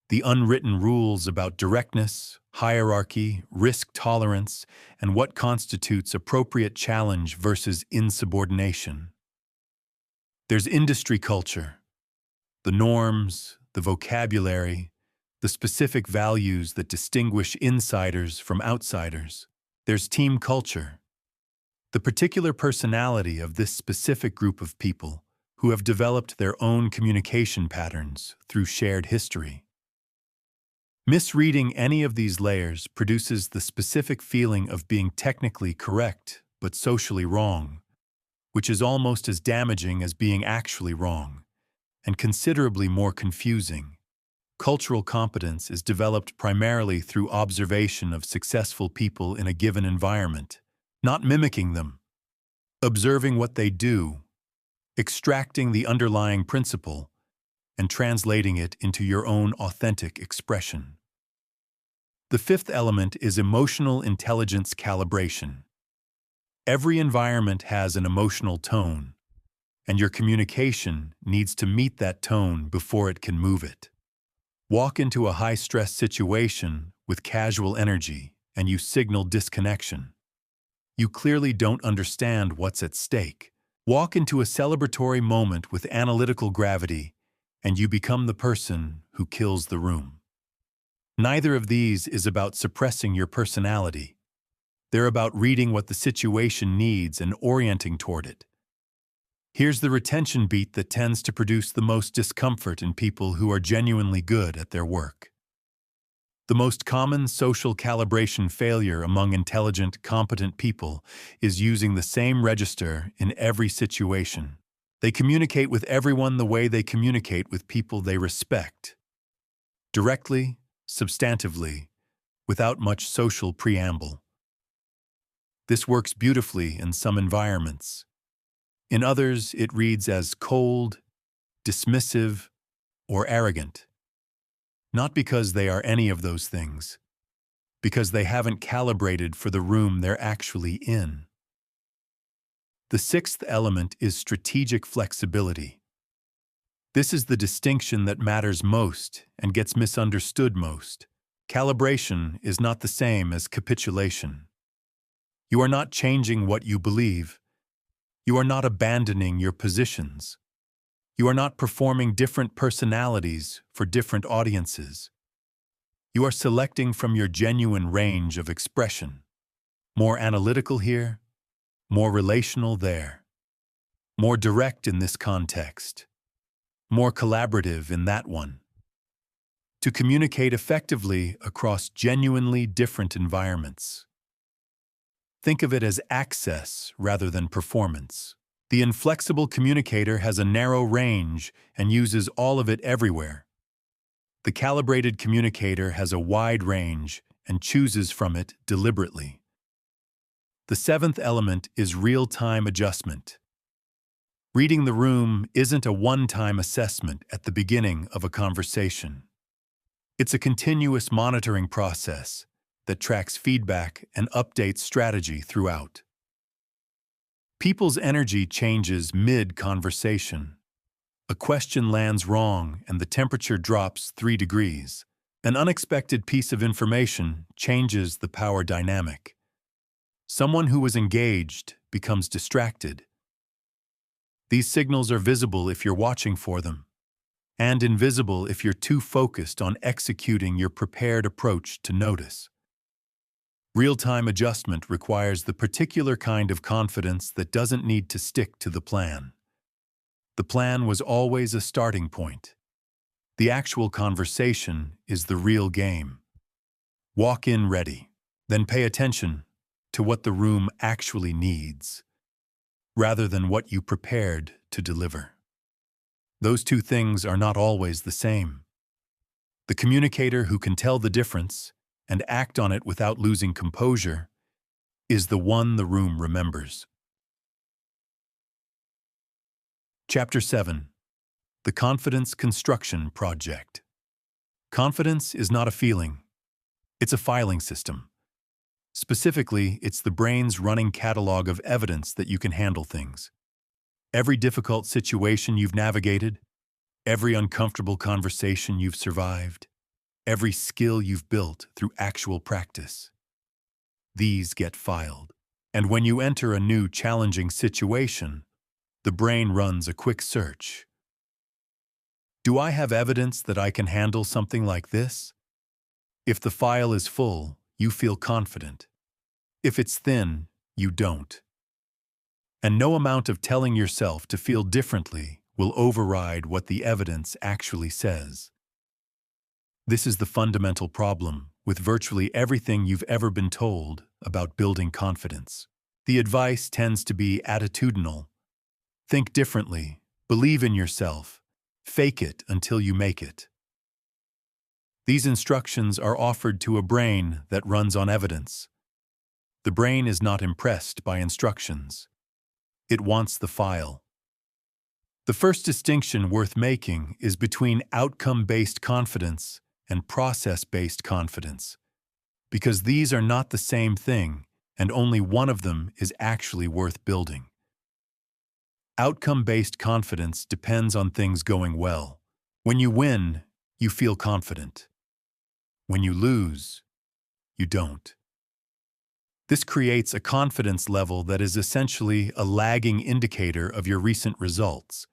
the unwritten rules about directness, hierarchy, risk tolerance, and what constitutes appropriate challenge versus insubordination. There's industry culture, the norms, the vocabulary, the specific values that distinguish insiders from outsiders. There's team culture, the particular personality of this specific group of people who have developed their own communication patterns through shared history. Misreading any of these layers produces the specific feeling of being technically correct but socially wrong, which is almost as damaging as being actually wrong, and considerably more confusing. Cultural competence is developed primarily through observation of successful people in a given environment, not mimicking them, observing what they do, extracting the underlying principle, and translating it into your own authentic expression. The fifth element is emotional intelligence calibration. Every environment has an emotional tone, and your communication needs to meet that tone before it can move it. Walk into a high-stress situation with casual energy, and you signal disconnection. You clearly don't understand what's at stake. Walk into a celebratory moment with analytical gravity, and you become the person who kills the room. Neither of these is about suppressing your personality. They're about reading what the situation needs and orienting toward it. Here's the retention beat that tends to produce the most discomfort in people who are genuinely good at their work. The most common social calibration failure among intelligent, competent people is using the same register in every situation. They communicate with everyone the way they communicate with people they respect. Directly, substantively, without much social preamble. This works beautifully in some environments. In others, it reads as cold, dismissive, or arrogant. Not because they are any of those things, because they haven't calibrated for the room they're actually in. The sixth element is strategic flexibility. This is the distinction that matters most and gets misunderstood most. Calibration is not the same as capitulation. You are not changing what you believe. You are not abandoning your positions. You are not performing different personalities for different audiences. You are selecting from your genuine range of expression. More analytical here, more relational there. More direct in this context. More collaborative in that one. To communicate effectively across genuinely different environments. Think of it as access rather than performance. The inflexible communicator has a narrow range and uses all of it everywhere. The calibrated communicator has a wide range and chooses from it deliberately. The seventh element is real-time adjustment. Reading the room isn't a one-time assessment at the beginning of a conversation. It's a continuous monitoring process that tracks feedback and updates strategy throughout. People's energy changes mid-conversation. A question lands wrong and the temperature drops 3 degrees. An unexpected piece of information changes the power dynamic. Someone who was engaged becomes distracted. These signals are visible if you're watching for them, and invisible if you're too focused on executing your prepared approach to notice. Real-time adjustment requires the particular kind of confidence that doesn't need to stick to the plan. The plan was always a starting point. The actual conversation is the real game. Walk in ready, then pay attention to what the room actually needs, rather than what you prepared to deliver. Those two things are not always the same. The communicator who can tell the difference and act on it without losing composure is the one the room remembers. Chapter 7. The Confidence Construction Project. Confidence is not a feeling. It's a filing system. Specifically, it's the brain's running catalog of evidence that you can handle things. Every difficult situation you've navigated, every uncomfortable conversation you've survived, every skill you've built through actual practice. These get filed. And when you enter a new challenging situation, the brain runs a quick search. Do I have evidence that I can handle something like this? If the file is full, you feel confident. If it's thin, you don't. And no amount of telling yourself to feel differently will override what the evidence actually says. This is the fundamental problem with virtually everything you've ever been told about building confidence. The advice tends to be attitudinal. Think differently, believe in yourself, fake it until you make it. These instructions are offered to a brain that runs on evidence. The brain is not impressed by instructions. It wants the file. The first distinction worth making is between outcome-based confidence and process-based confidence, because these are not the same thing, and only one of them is actually worth building. Outcome-based confidence depends on things going well. When you win, you feel confident. When you lose, you don't. This creates a confidence level that is essentially a lagging indicator of your recent results,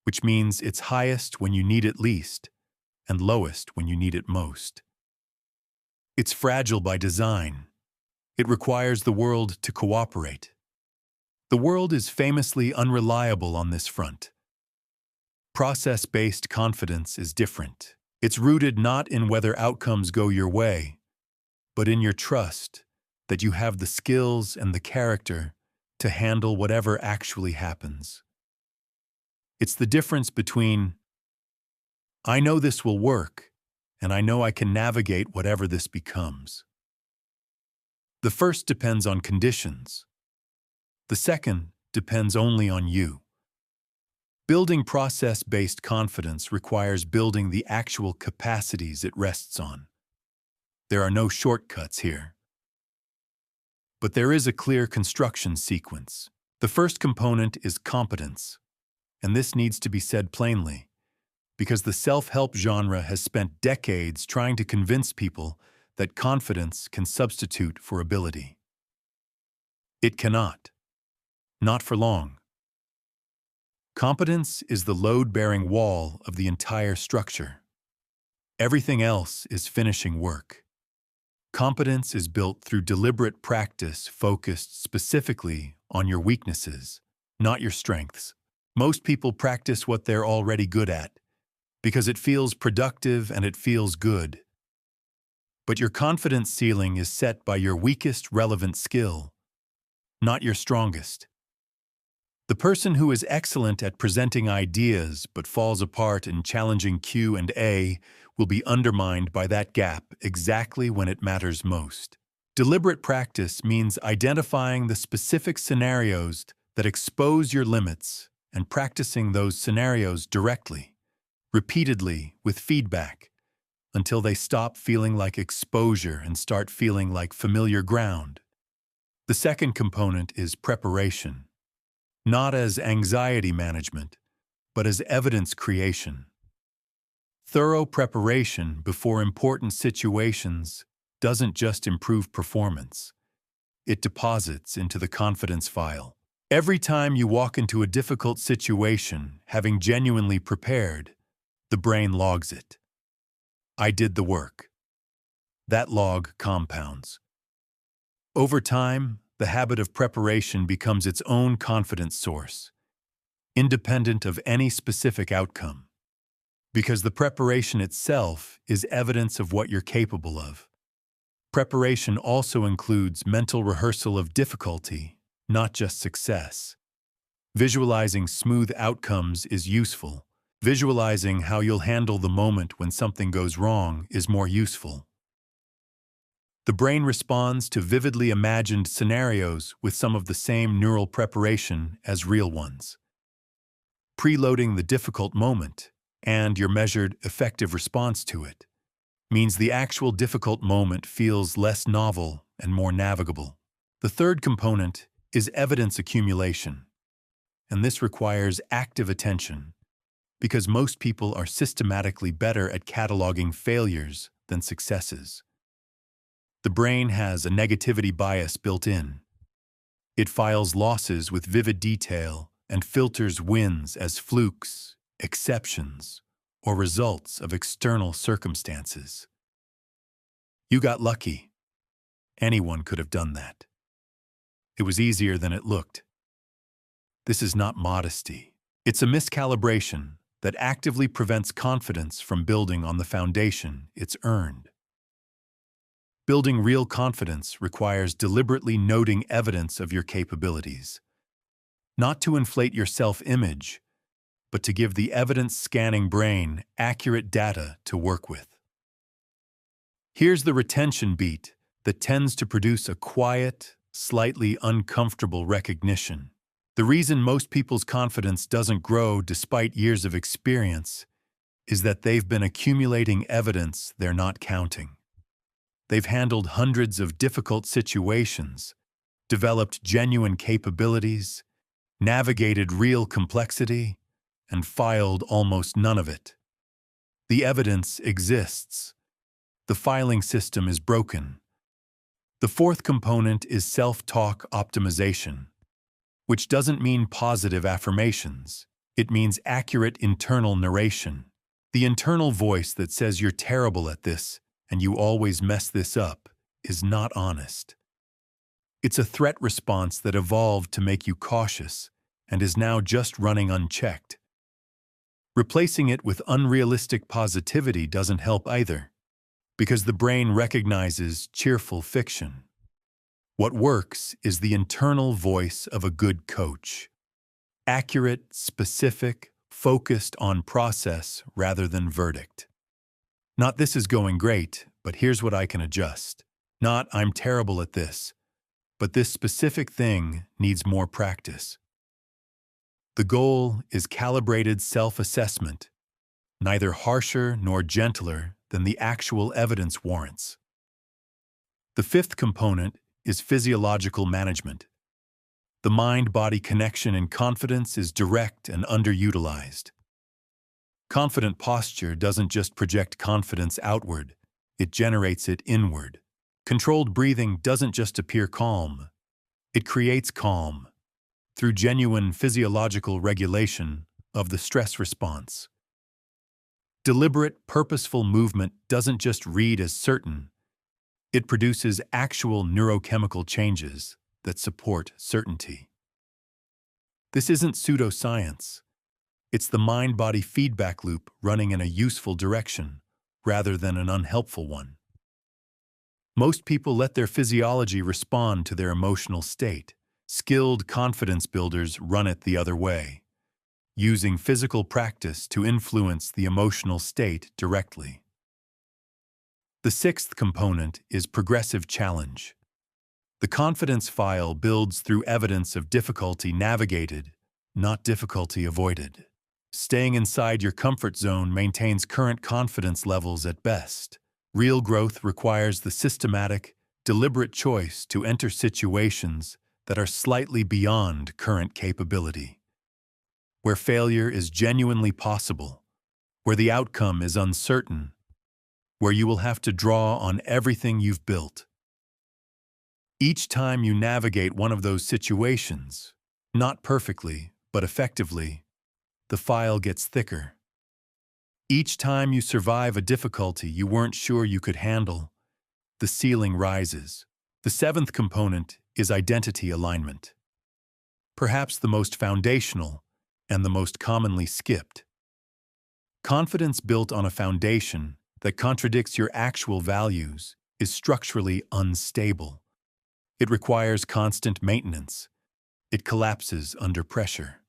which means it's highest when you need it least and lowest when you need it most. It's fragile by design. It requires the world to cooperate. The world is famously unreliable on this front. Process-based confidence is different. It's rooted not in whether outcomes go your way, but in your trust that you have the skills and the character to handle whatever actually happens. It's the difference between, I know this will work, and I know I can navigate whatever this becomes. The first depends on conditions. The second depends only on you. Building process-based confidence requires building the actual capacities it rests on. There are no shortcuts here. But there is a clear construction sequence. The first component is competence, and this needs to be said plainly, because the self-help genre has spent decades trying to convince people that confidence can substitute for ability. It cannot. Not for long. Competence is the load-bearing wall of the entire structure. Everything else is finishing work. Competence is built through deliberate practice focused specifically on your weaknesses, not your strengths. Most people practice what they're already good at because it feels productive and it feels good. But your confidence ceiling is set by your weakest relevant skill, not your strongest. The person who is excellent at presenting ideas but falls apart in challenging Q&A will be undermined by that gap exactly when it matters most. Deliberate practice means identifying the specific scenarios that expose your limits and practicing those scenarios directly, repeatedly, with feedback, until they stop feeling like exposure and start feeling like familiar ground. The second component is preparation. Not as anxiety management, but as evidence creation. Thorough preparation before important situations doesn't just improve performance. It deposits into the confidence file. Every time you walk into a difficult situation, having genuinely prepared, the brain logs it. I did the work. That log compounds. Over time, the habit of preparation becomes its own confidence source, independent of any specific outcome, because the preparation itself is evidence of what you're capable of. Preparation also includes mental rehearsal of difficulty, not just success. Visualizing smooth outcomes is useful, Visualizing how you'll handle the moment when something goes wrong is more useful. The brain responds to vividly imagined scenarios with some of the same neural preparation as real ones. Preloading the difficult moment and your measured, effective response to it means the actual difficult moment feels less novel and more navigable. The third component is evidence accumulation, and this requires active attention because most people are systematically better at cataloging failures than successes. The brain has a negativity bias built in. It files losses with vivid detail and filters wins as flukes, exceptions, or results of external circumstances. You got lucky. Anyone could have done that. It was easier than it looked. This is not modesty. It's a miscalibration that actively prevents confidence from building on the foundation it's earned. Building real confidence requires deliberately noting evidence of your capabilities, not to inflate your self-image, but to give the evidence-scanning brain accurate data to work with. Here's the retention beat that tends to produce a quiet, slightly uncomfortable recognition. The reason most people's confidence doesn't grow despite years of experience is that they've been accumulating evidence they're not counting. They've handled hundreds of difficult situations, developed genuine capabilities, navigated real complexity, and filed almost none of it. The evidence exists. The filing system is broken. The fourth component is self-talk optimization, which doesn't mean positive affirmations. It means accurate internal narration. The internal voice that says you're terrible at this and you always mess this up is not honest. It's a threat response that evolved to make you cautious and is now just running unchecked. Replacing it with unrealistic positivity doesn't help either, because the brain recognizes cheerful fiction. What works is the internal voice of a good coach. Accurate, specific, focused on process rather than verdict. Not "this is going great, but here's what I can adjust." Not "I'm terrible at this, but this specific thing needs more practice." The goal is calibrated self-assessment, neither harsher nor gentler than the actual evidence warrants. The fifth component is physiological management. The mind-body connection in confidence is direct and underutilized. Confident posture doesn't just project confidence outward, it generates it inward. Controlled breathing doesn't just appear calm, it creates calm through genuine physiological regulation of the stress response. Deliberate, purposeful movement doesn't just read as certain, it produces actual neurochemical changes that support certainty. This isn't pseudoscience. It's the mind-body feedback loop running in a useful direction rather than an unhelpful one. Most people let their physiology respond to their emotional state. Skilled confidence builders run it the other way, using physical practice to influence the emotional state directly. The sixth component is progressive challenge. The confidence file builds through evidence of difficulty navigated, not difficulty avoided. Staying inside your comfort zone maintains current confidence levels at best. Real growth requires the systematic, deliberate choice to enter situations that are slightly beyond current capability, where failure is genuinely possible, where the outcome is uncertain, where you will have to draw on everything you've built. Each time you navigate one of those situations, not perfectly, but effectively, the file gets thicker. Each time you survive a difficulty you weren't sure you could handle, the ceiling rises. The seventh component is identity alignment. Perhaps the most foundational and the most commonly skipped. Confidence built on a foundation that contradicts your actual values is structurally unstable. It requires constant maintenance. It collapses under pressure.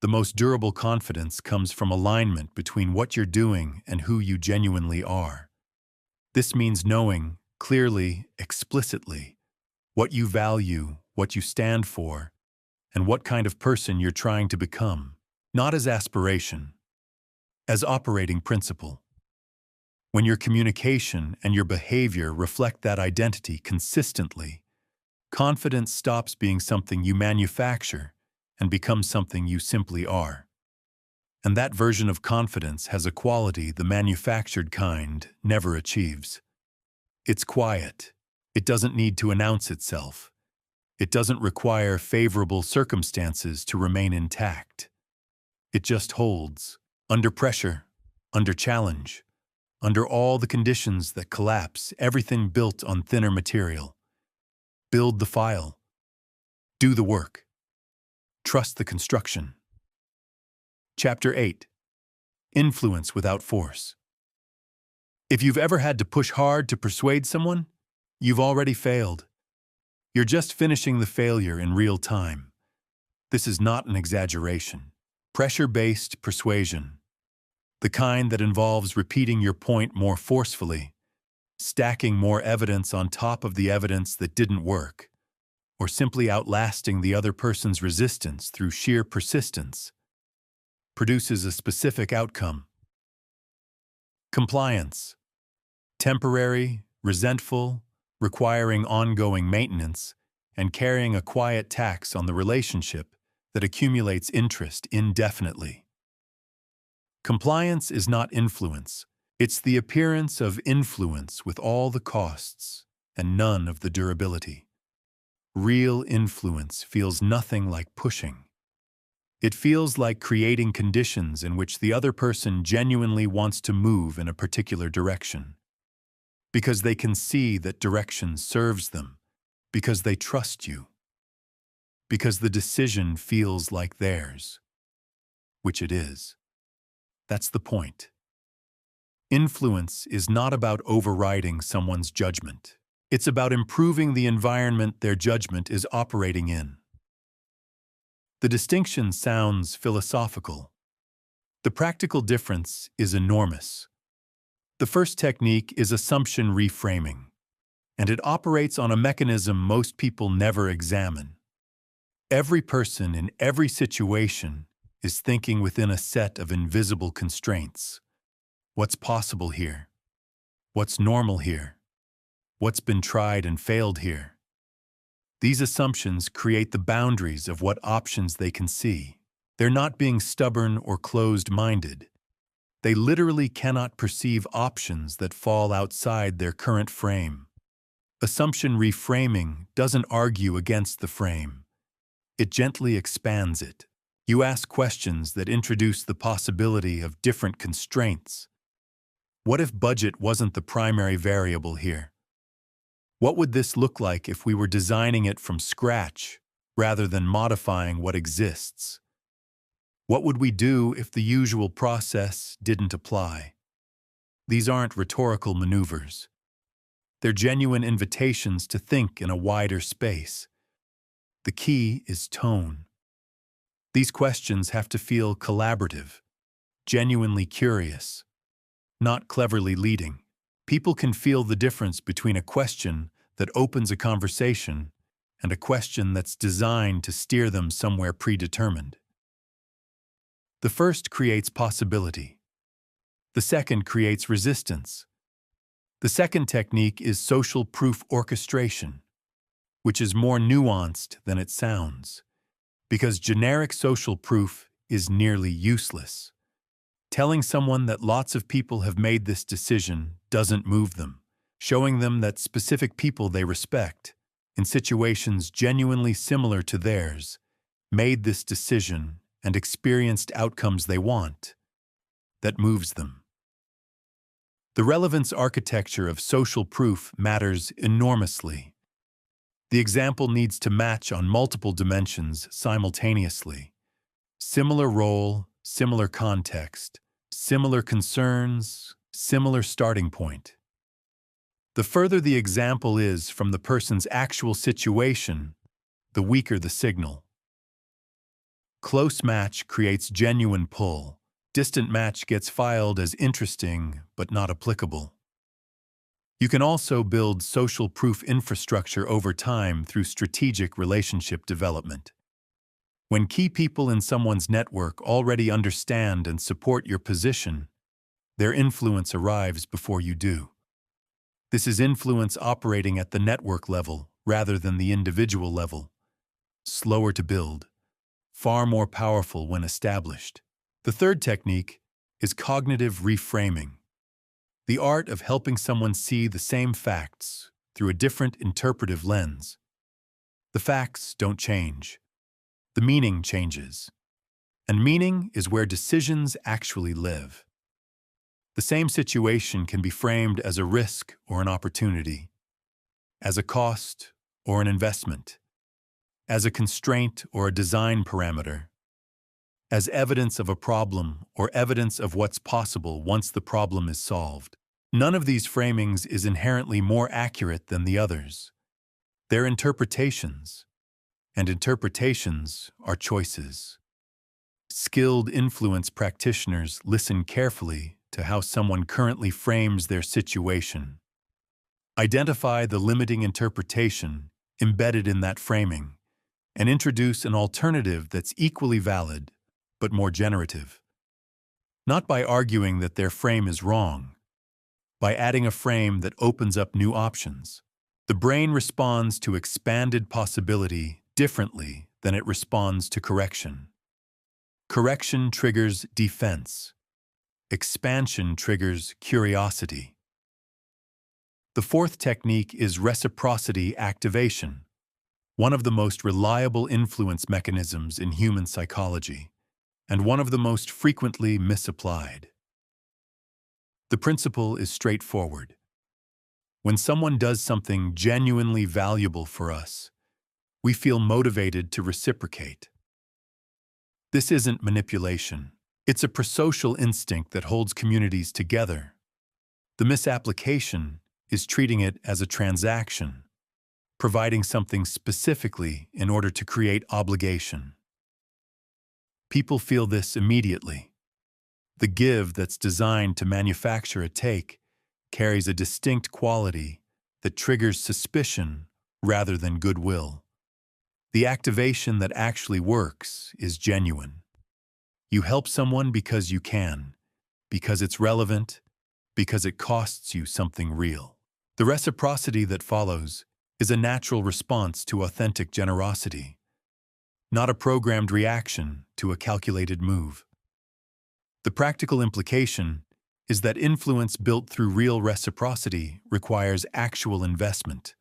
The most durable confidence comes from alignment between what you're doing and who you genuinely are. This means knowing, clearly, explicitly, what you value, what you stand for, and what kind of person you're trying to become, not as aspiration, as operating principle. When your communication and your behavior reflect that identity consistently, confidence stops being something you manufacture and becomes something you simply are. And that version of confidence has a quality the manufactured kind never achieves. It's quiet. It doesn't need to announce itself. It doesn't require favorable circumstances to remain intact. It just holds, under pressure, under challenge, under all the conditions that collapse everything built on thinner material. Build the file. Do the work. Trust the construction. Chapter 8. Influence without force. If you've ever had to push hard to persuade someone, you've already failed. You're just finishing the failure in real time. This is not an exaggeration. Pressure-based persuasion. The kind that involves repeating your point more forcefully, stacking more evidence on top of the evidence that didn't work, or simply outlasting the other person's resistance through sheer persistence, produces a specific outcome. Compliance. Temporary, resentful, requiring ongoing maintenance, and carrying a quiet tax on the relationship that accumulates interest indefinitely. Compliance is not influence. It's the appearance of influence with all the costs and none of the durability. Real influence feels nothing like pushing. It feels like creating conditions in which the other person genuinely wants to move in a particular direction. Because they can see that direction serves them, because they trust you, because the decision feels like theirs, which it is. That's the point. Influence is not about overriding someone's judgment. It's about improving the environment their judgment is operating in. The distinction sounds philosophical. The practical difference is enormous. The first technique is assumption reframing, and it operates on a mechanism most people never examine. Every person in every situation is thinking within a set of invisible constraints. What's possible here? What's normal here? What's been tried and failed here? These assumptions create the boundaries of what options they can see. They're not being stubborn or closed-minded. They literally cannot perceive options that fall outside their current frame. Assumption reframing doesn't argue against the frame. It gently expands it. You ask questions that introduce the possibility of different constraints. What if budget wasn't the primary variable here? What would this look like if we were designing it from scratch rather than modifying what exists? What would we do if the usual process didn't apply? These aren't rhetorical maneuvers. They're genuine invitations to think in a wider space. The key is tone. These questions have to feel collaborative, genuinely curious, not cleverly leading. People can feel the difference between a question that opens a conversation and a question that's designed to steer them somewhere predetermined. The first creates possibility. The second creates resistance. The second technique is social proof orchestration, which is more nuanced than it sounds, because generic social proof is nearly useless. Telling someone that lots of people have made this decision doesn't move them. Showing them that specific people they respect, in situations genuinely similar to theirs, made this decision and experienced outcomes they want, that moves them. The relevance architecture of social proof matters enormously. The example needs to match on multiple dimensions simultaneously. Similar role, similar context, similar concerns, similar starting point. The further the example is from the person's actual situation, the weaker the signal. Close match creates genuine pull. Distant match gets filed as interesting but not applicable. You can also build social proof infrastructure over time through strategic relationship development. When key people in someone's network already understand and support your position, their influence arrives before you do. This is influence operating at the network level rather than the individual level. Slower to build, far more powerful when established. The third technique is cognitive reframing, the art of helping someone see the same facts through a different interpretive lens. The facts don't change. The meaning changes. And meaning is where decisions actually live. The same situation can be framed as a risk or an opportunity, as a cost or an investment, as a constraint or a design parameter, as evidence of a problem or evidence of what's possible once the problem is solved. None of these framings is inherently more accurate than the others. They're interpretations, and interpretations are choices. Skilled influence practitioners listen carefully to how someone currently frames their situation. Identify the limiting interpretation embedded in that framing, and introduce an alternative that's equally valid, but more generative. Not by arguing that their frame is wrong, by adding a frame that opens up new options. The brain responds to expanded possibility differently than it responds to correction. Correction triggers defense. Expansion triggers curiosity. The fourth technique is reciprocity activation, one of the most reliable influence mechanisms in human psychology, and one of the most frequently misapplied. The principle is straightforward. When someone does something genuinely valuable for us, we feel motivated to reciprocate. This isn't manipulation. It's a prosocial instinct that holds communities together. The misapplication is treating it as a transaction, providing something specifically in order to create obligation. People feel this immediately. The give that's designed to manufacture a take carries a distinct quality that triggers suspicion rather than goodwill. The activation that actually works is genuine. You help someone because you can, because it's relevant, because it costs you something real. The reciprocity that follows is a natural response to authentic generosity, not a programmed reaction to a calculated move. The practical implication is that influence built through real reciprocity requires actual investment.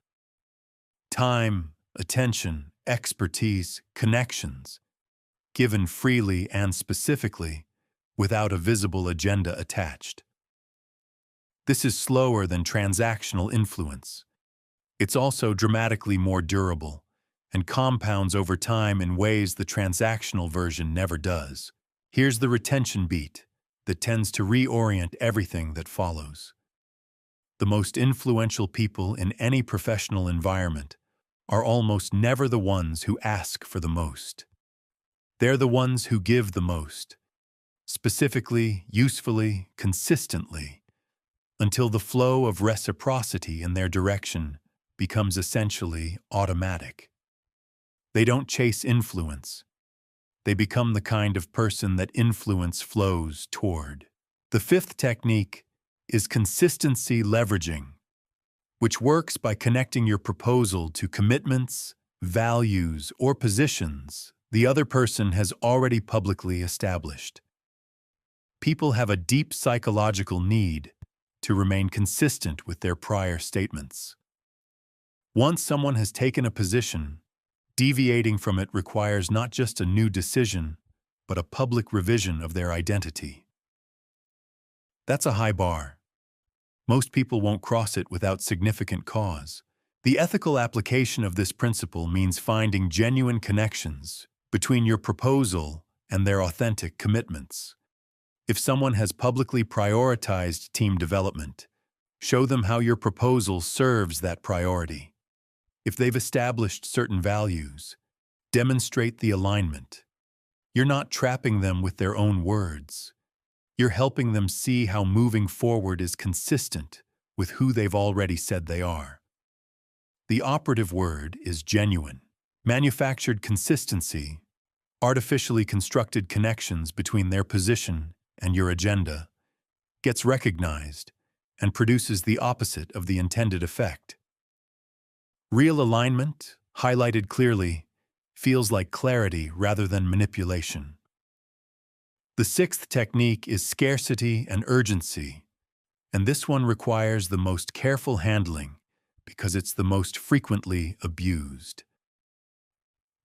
Time, attention, expertise, connections, given freely and specifically, without a visible agenda attached. This is slower than transactional influence. It's also dramatically more durable and compounds over time in ways the transactional version never does. Here's the retention beat that tends to reorient everything that follows. The most influential people in any professional environment are almost never the ones who ask for the most. They're the ones who give the most, specifically, usefully, consistently, until the flow of reciprocity in their direction becomes essentially automatic. They don't chase influence. They become the kind of person that influence flows toward. The fifth technique is consistency leveraging, which works by connecting your proposal to commitments, values, or positions the other person has already publicly established. People have a deep psychological need to remain consistent with their prior statements. Once someone has taken a position, deviating from it requires not just a new decision, but a public revision of their identity. That's a high bar. Most people won't cross it without significant cause. The ethical application of this principle means finding genuine connections between your proposal and their authentic commitments. If someone has publicly prioritized team development, show them how your proposal serves that priority. If they've established certain values, demonstrate the alignment. You're not trapping them with their own words. You're helping them see how moving forward is consistent with who they've already said they are. The operative word is genuine. Manufactured consistency, artificially constructed connections between their position and your agenda, gets recognized and produces the opposite of the intended effect. Real alignment, highlighted clearly, feels like clarity rather than manipulation. The sixth technique is scarcity and urgency, and this one requires the most careful handling because it's the most frequently abused.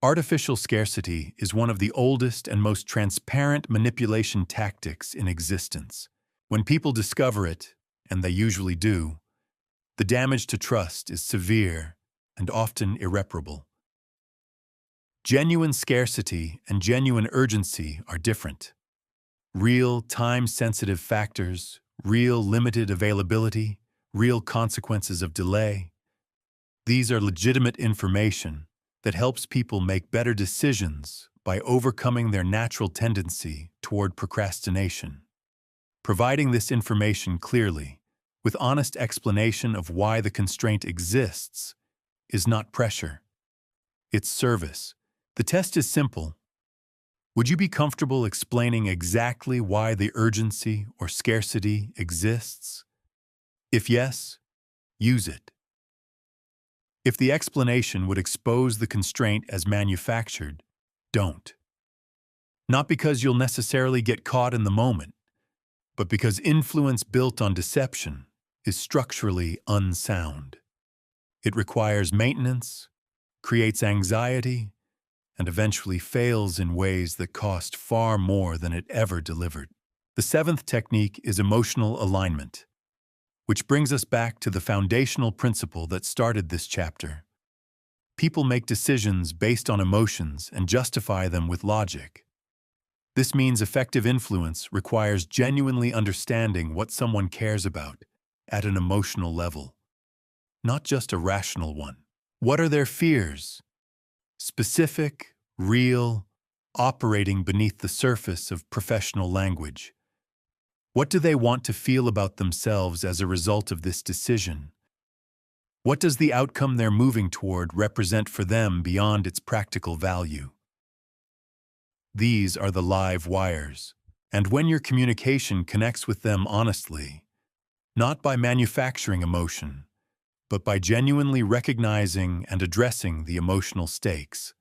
Artificial scarcity is one of the oldest and most transparent manipulation tactics in existence. When people discover it, and they usually do, the damage to trust is severe and often irreparable. Genuine scarcity and genuine urgency are different. Real, time-sensitive factors, real limited availability, real consequences of delay. These are legitimate information that helps people make better decisions by overcoming their natural tendency toward procrastination. Providing this information clearly, with honest explanation of why the constraint exists, is not pressure. It's service. The test is simple. Would you be comfortable explaining exactly why the urgency or scarcity exists? If yes, use it. If the explanation would expose the constraint as manufactured, don't. Not because you'll necessarily get caught in the moment, but because influence built on deception is structurally unsound. It requires maintenance, creates anxiety, and eventually fails in ways that cost far more than it ever delivered. The seventh technique is emotional alignment, which brings us back to the foundational principle that started this chapter. People make decisions based on emotions and justify them with logic. This means effective influence requires genuinely understanding what someone cares about at an emotional level, not just a rational one. What are their fears? Specific, real, operating beneath the surface of professional language. What do they want to feel about themselves as a result of this decision? What does the outcome they're moving toward represent for them beyond its practical value? These are the live wires, and when your communication connects with them honestly, not by manufacturing emotion, but by genuinely recognizing and addressing the emotional stakes,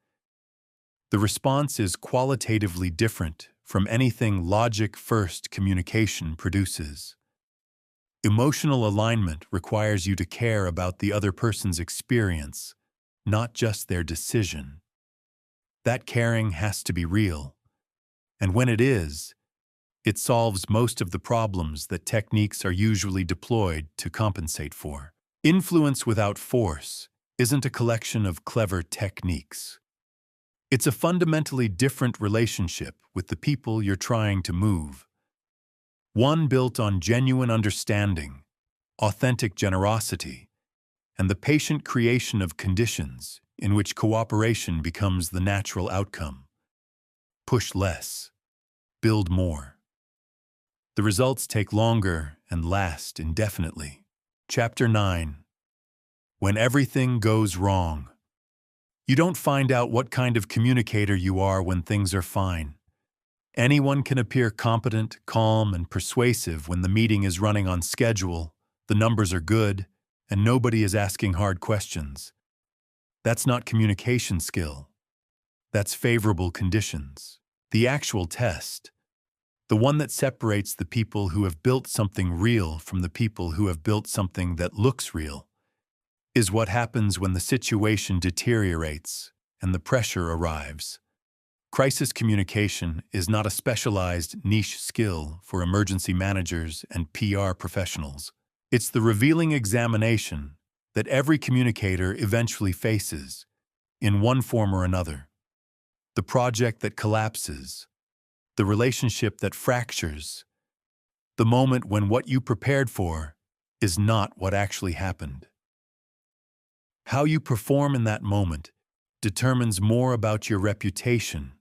the response is qualitatively different from anything logic-first communication produces. Emotional alignment requires you to care about the other person's experience, not just their decision. That caring has to be real, and when it is, it solves most of the problems that techniques are usually deployed to compensate for. Influence without force isn't a collection of clever techniques. It's a fundamentally different relationship with the people you're trying to move. One built on genuine understanding, authentic generosity, and the patient creation of conditions in which cooperation becomes the natural outcome. Push less, build more. The results take longer and last indefinitely. Chapter 9. When everything goes wrong. You don't find out what kind of communicator you are when things are fine. Anyone can appear competent, calm, and persuasive when the meeting is running on schedule, the numbers are good, and nobody is asking hard questions. That's not communication skill. That's favorable conditions. The actual test, the one that separates the people who have built something real from the people who have built something that looks real, is what happens when the situation deteriorates and the pressure arrives. Crisis communication is not a specialized niche skill for emergency managers and PR professionals. It's the revealing examination that every communicator eventually faces, in one form or another. The project that collapses, the relationship that fractures, the moment when what you prepared for is not what actually happened. How you perform in that moment determines more about your reputation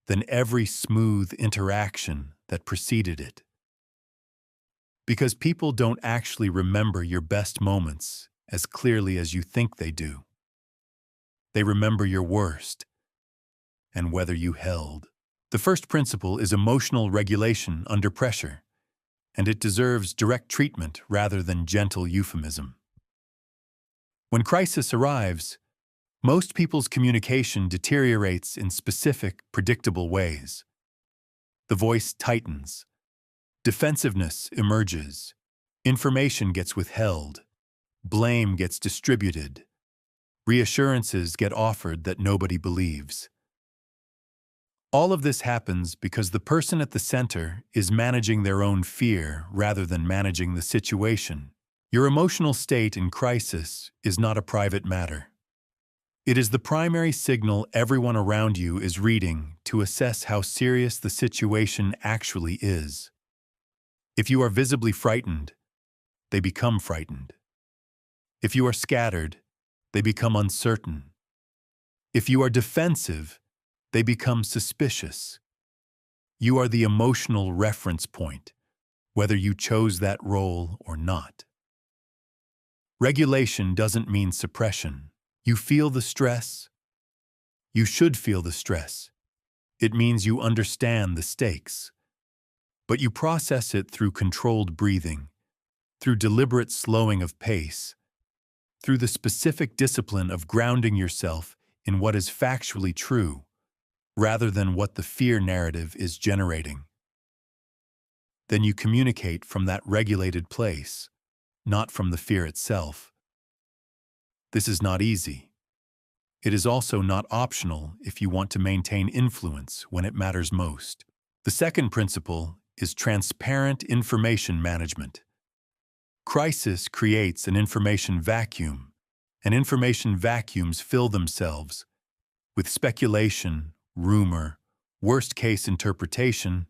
than every smooth interaction that preceded it. Because people don't actually remember your best moments as clearly as you think they do. They remember your worst and whether you held. The first principle is emotional regulation under pressure, and it deserves direct treatment rather than gentle euphemism. When crisis arrives, most people's communication deteriorates in specific, predictable ways. The voice tightens. Defensiveness emerges. Information gets withheld. Blame gets distributed. Reassurances get offered that nobody believes. All of this happens because the person at the center is managing their own fear rather than managing the situation. Your emotional state in crisis is not a private matter. It is the primary signal everyone around you is reading to assess how serious the situation actually is. If you are visibly frightened, they become frightened. If you are scattered, they become uncertain. If you are defensive, they become suspicious. You are the emotional reference point, whether you chose that role or not. Regulation doesn't mean suppression. You feel the stress. You should feel the stress. It means you understand the stakes. But you process it through controlled breathing, through deliberate slowing of pace, through the specific discipline of grounding yourself in what is factually true, rather than what the fear narrative is generating. Then you communicate from that regulated place, not from the fear itself. This is not easy. It is also not optional if you want to maintain influence when it matters most. The second principle is transparent information management. Crisis creates an information vacuum, and information vacuums fill themselves with speculation, rumor, worst-case interpretation,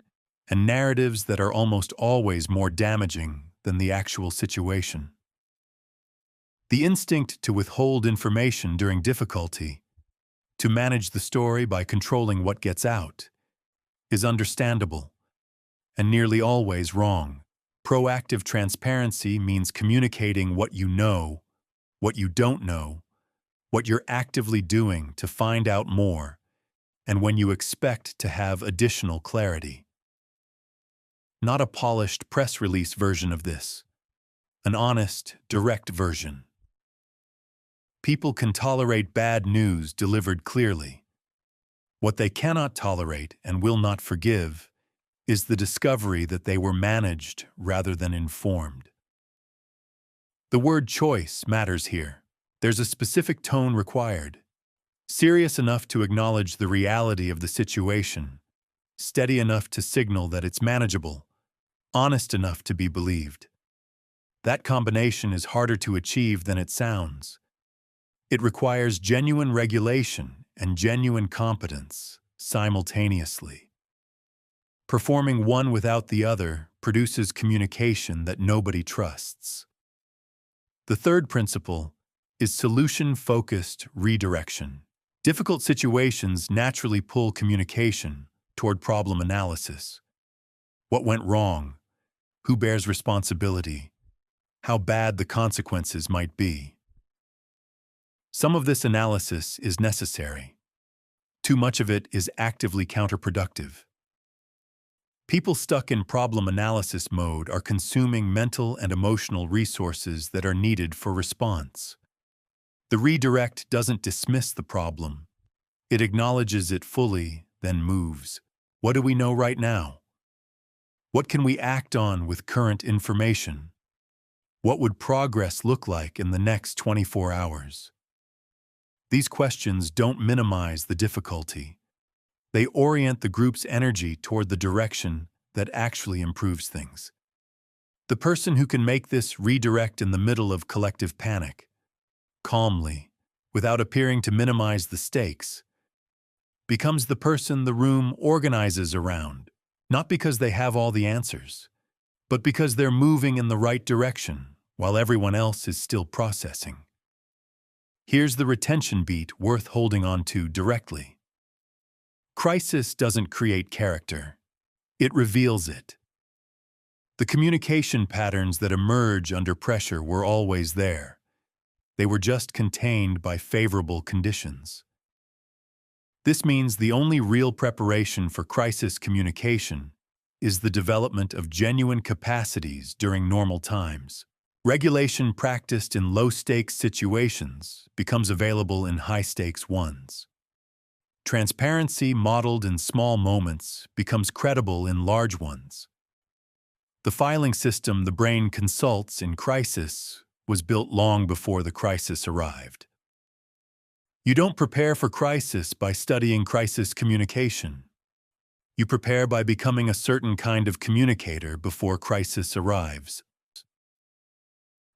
and narratives that are almost always more damaging than the actual situation. The instinct to withhold information during difficulty, to manage the story by controlling what gets out, is understandable and nearly always wrong. Proactive transparency means communicating what you know, what you don't know, what you're actively doing to find out more, and when you expect to have additional clarity. Not a polished press release version of this, an honest, direct version. People can tolerate bad news delivered clearly. What they cannot tolerate and will not forgive is the discovery that they were managed rather than informed. The word choice matters here. There's a specific tone required. Serious enough to acknowledge the reality of the situation, steady enough to signal that it's manageable, honest enough to be believed. That combination is harder to achieve than it sounds. It requires genuine regulation and genuine competence simultaneously. Performing one without the other produces communication that nobody trusts. The third principle is solution-focused redirection. Difficult situations naturally pull communication toward problem analysis. What went wrong? Who bears responsibility? How bad the consequences might be. Some of this analysis is necessary. Too much of it is actively counterproductive. People stuck in problem analysis mode are consuming mental and emotional resources that are needed for response. The redirect doesn't dismiss the problem. It acknowledges it fully, then moves. What do we know right now? What can we act on with current information? What would progress look like in the next 24 hours? These questions don't minimize the difficulty. They orient the group's energy toward the direction that actually improves things. The person who can make this redirect in the middle of collective panic, calmly, without appearing to minimize the stakes, becomes the person the room organizes around, not because they have all the answers, but because they're moving in the right direction while everyone else is still processing. Here's the retention beat worth holding on to directly. Crisis doesn't create character. It reveals it. The communication patterns that emerge under pressure were always there. They were just contained by favorable conditions. This means the only real preparation for crisis communication is the development of genuine capacities during normal times. Regulation practiced in low-stakes situations becomes available in high-stakes ones. Transparency modeled in small moments becomes credible in large ones. The filing system the brain consults in crisis was built long before the crisis arrived. You don't prepare for crisis by studying crisis communication. You prepare by becoming a certain kind of communicator before crisis arrives.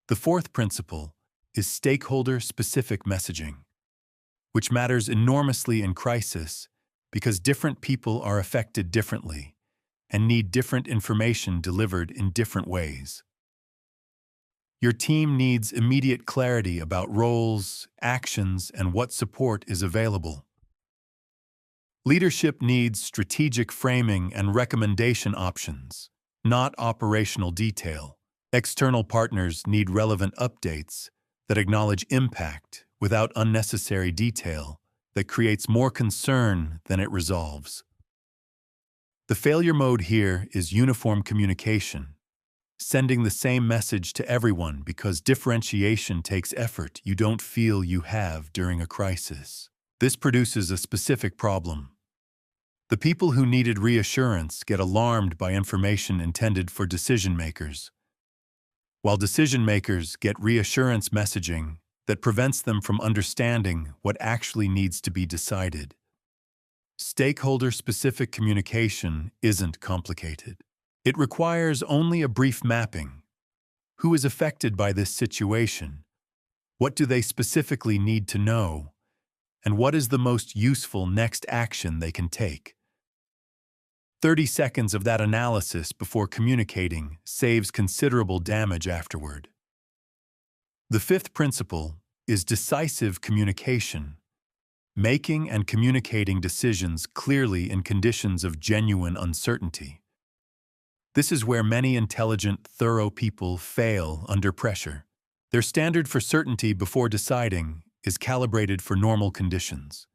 The fourth principle is stakeholder-specific messaging, which matters enormously in crisis because different people are affected differently and need different information delivered in different ways. Your team needs immediate clarity about roles, actions, and what support is available. Leadership needs strategic framing and recommendation options, not operational detail. External partners need relevant updates that acknowledge impact without unnecessary detail that creates more concern than it resolves. The failure mode here is uniform communication, sending the same message to everyone because differentiation takes effort you don't feel you have during a crisis. This produces a specific problem. The people who needed reassurance get alarmed by information intended for decision makers, while decision makers get reassurance messaging that prevents them from understanding what actually needs to be decided. Stakeholder-specific communication isn't complicated. It requires only a brief mapping. Who is affected by this situation? What do they specifically need to know? And what is the most useful next action they can take? 30 seconds of that analysis before communicating saves considerable damage afterward. The fifth principle is decisive communication, making and communicating decisions clearly in conditions of genuine uncertainty. This is where many intelligent, thorough people fail under pressure. Their standard for certainty before deciding is calibrated for normal conditions,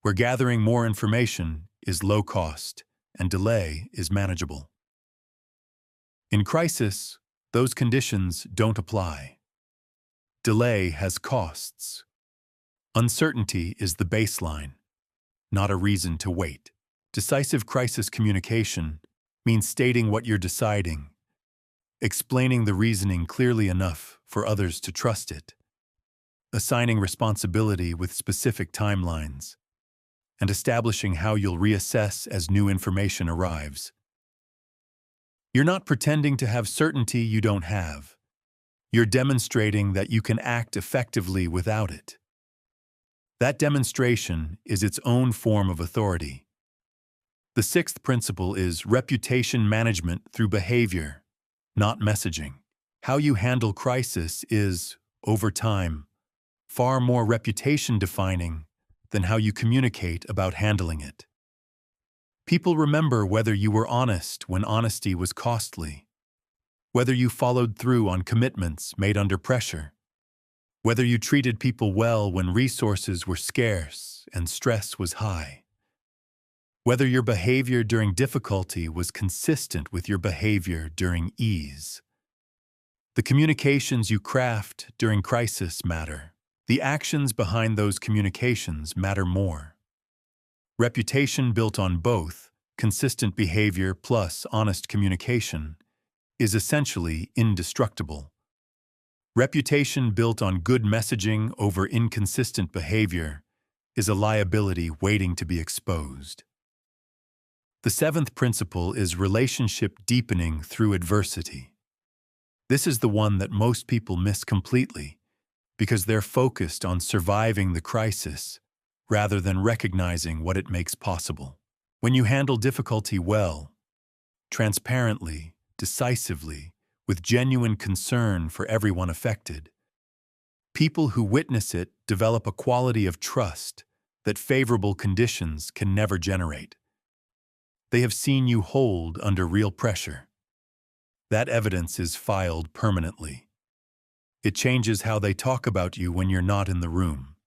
where gathering more information is low cost and delay is manageable. In crisis, those conditions don't apply. Delay has costs. Uncertainty is the baseline, not a reason to wait. Decisive crisis communication means stating what you're deciding, explaining the reasoning clearly enough for others to trust it, assigning responsibility with specific timelines, and establishing how you'll reassess as new information arrives. You're not pretending to have certainty you don't have. You're demonstrating that you can act effectively without it. That demonstration is its own form of authority. The sixth principle is reputation management through behavior, not messaging. How you handle crisis is, over time, far more reputation-defining than how you communicate about handling it. People remember whether you were honest when honesty was costly, whether you followed through on commitments made under pressure, whether you treated people well when resources were scarce and stress was high, whether your behavior during difficulty was consistent with your behavior during ease. The communications you craft during crisis matter. The actions behind those communications matter more. Reputation built on both, consistent behavior plus honest communication, is essentially indestructible. Reputation built on good messaging over inconsistent behavior is a liability waiting to be exposed. The seventh principle is relationship deepening through adversity. This is the one that most people miss completely, because they're focused on surviving the crisis rather than recognizing what it makes possible. When you handle difficulty well, transparently, decisively, with genuine concern for everyone affected, people who witness it develop a quality of trust that favorable conditions can never generate. They have seen you hold under real pressure. That evidence is filed permanently. It changes how they talk about you when you're not in the room.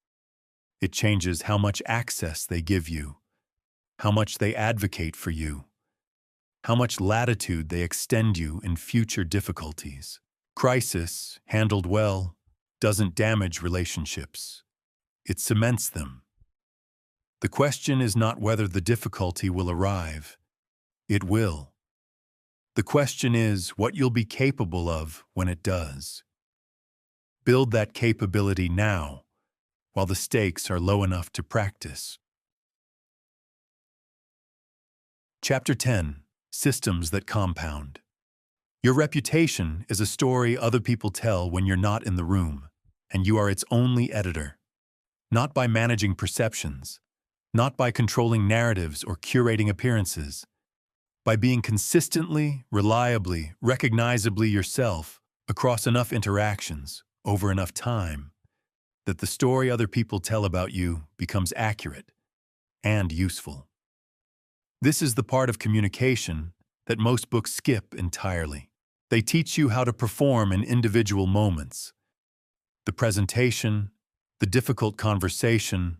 It changes how much access they give you, how much they advocate for you, how much latitude they extend you in future difficulties. Crisis, handled well, doesn't damage relationships. It cements them. The question is not whether the difficulty will arrive. It will. The question is what you'll be capable of when it does. Build that capability now, while the stakes are low enough to practice. Chapter 10. Systems that compound. Your reputation is a story other people tell when you're not in the room, and you are its only editor. Not by managing perceptions, not by controlling narratives or curating appearances, by being consistently, reliably, recognizably yourself across enough interactions, over enough time, that the story other people tell about you becomes accurate and useful. This is the part of communication that most books skip entirely. They teach you how to perform in individual moments. The presentation, the difficult conversation,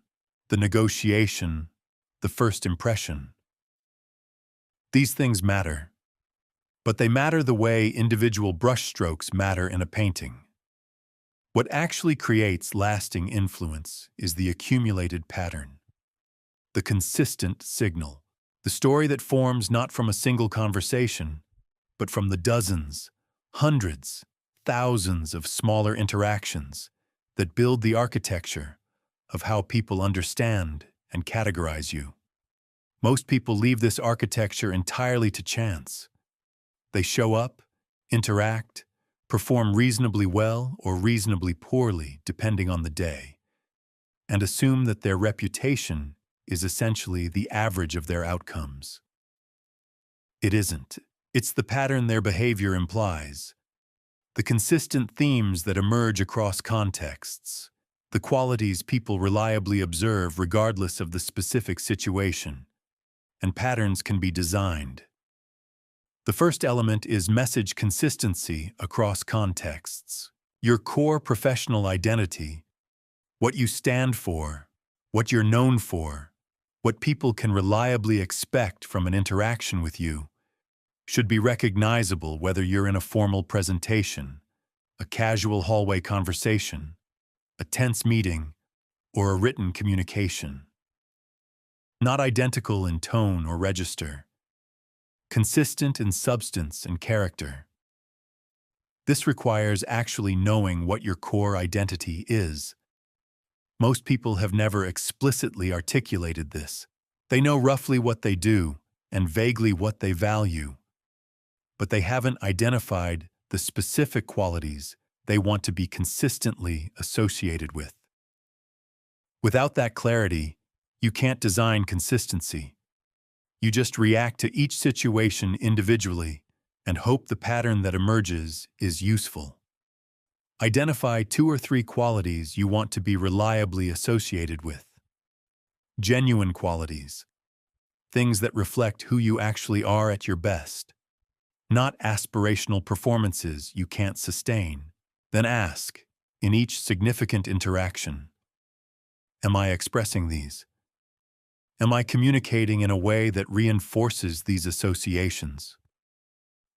the negotiation, the first impression. These things matter, but they matter the way individual brushstrokes matter in a painting. What actually creates lasting influence is the accumulated pattern, the consistent signal, the story that forms not from a single conversation, but from the dozens, hundreds, thousands of smaller interactions that build the architecture of how people understand and categorize you. Most people leave this architecture entirely to chance. They show up, interact, perform reasonably well or reasonably poorly depending on the day, and assume that their reputation is essentially the average of their outcomes. It isn't. It's the pattern their behavior implies, the consistent themes that emerge across contexts, the qualities people reliably observe regardless of the specific situation, and patterns can be designed. The first element is message consistency across contexts. Your core professional identity, what you stand for, what you're known for, what people can reliably expect from an interaction with you, should be recognizable whether you're in a formal presentation, a casual hallway conversation, a tense meeting, or a written communication. Not identical in tone or register. Consistent in substance and character. This requires actually knowing what your core identity is. Most people have never explicitly articulated this. They know roughly what they do and vaguely what they value, but they haven't identified the specific qualities they want to be consistently associated with. Without that clarity, you can't design consistency. You just react to each situation individually and hope the pattern that emerges is useful. Identify 2 or 3 qualities you want to be reliably associated with. Genuine qualities. Things that reflect who you actually are at your best. Not aspirational performances you can't sustain. Then ask, in each significant interaction, am I expressing these? Am I communicating in a way that reinforces these associations?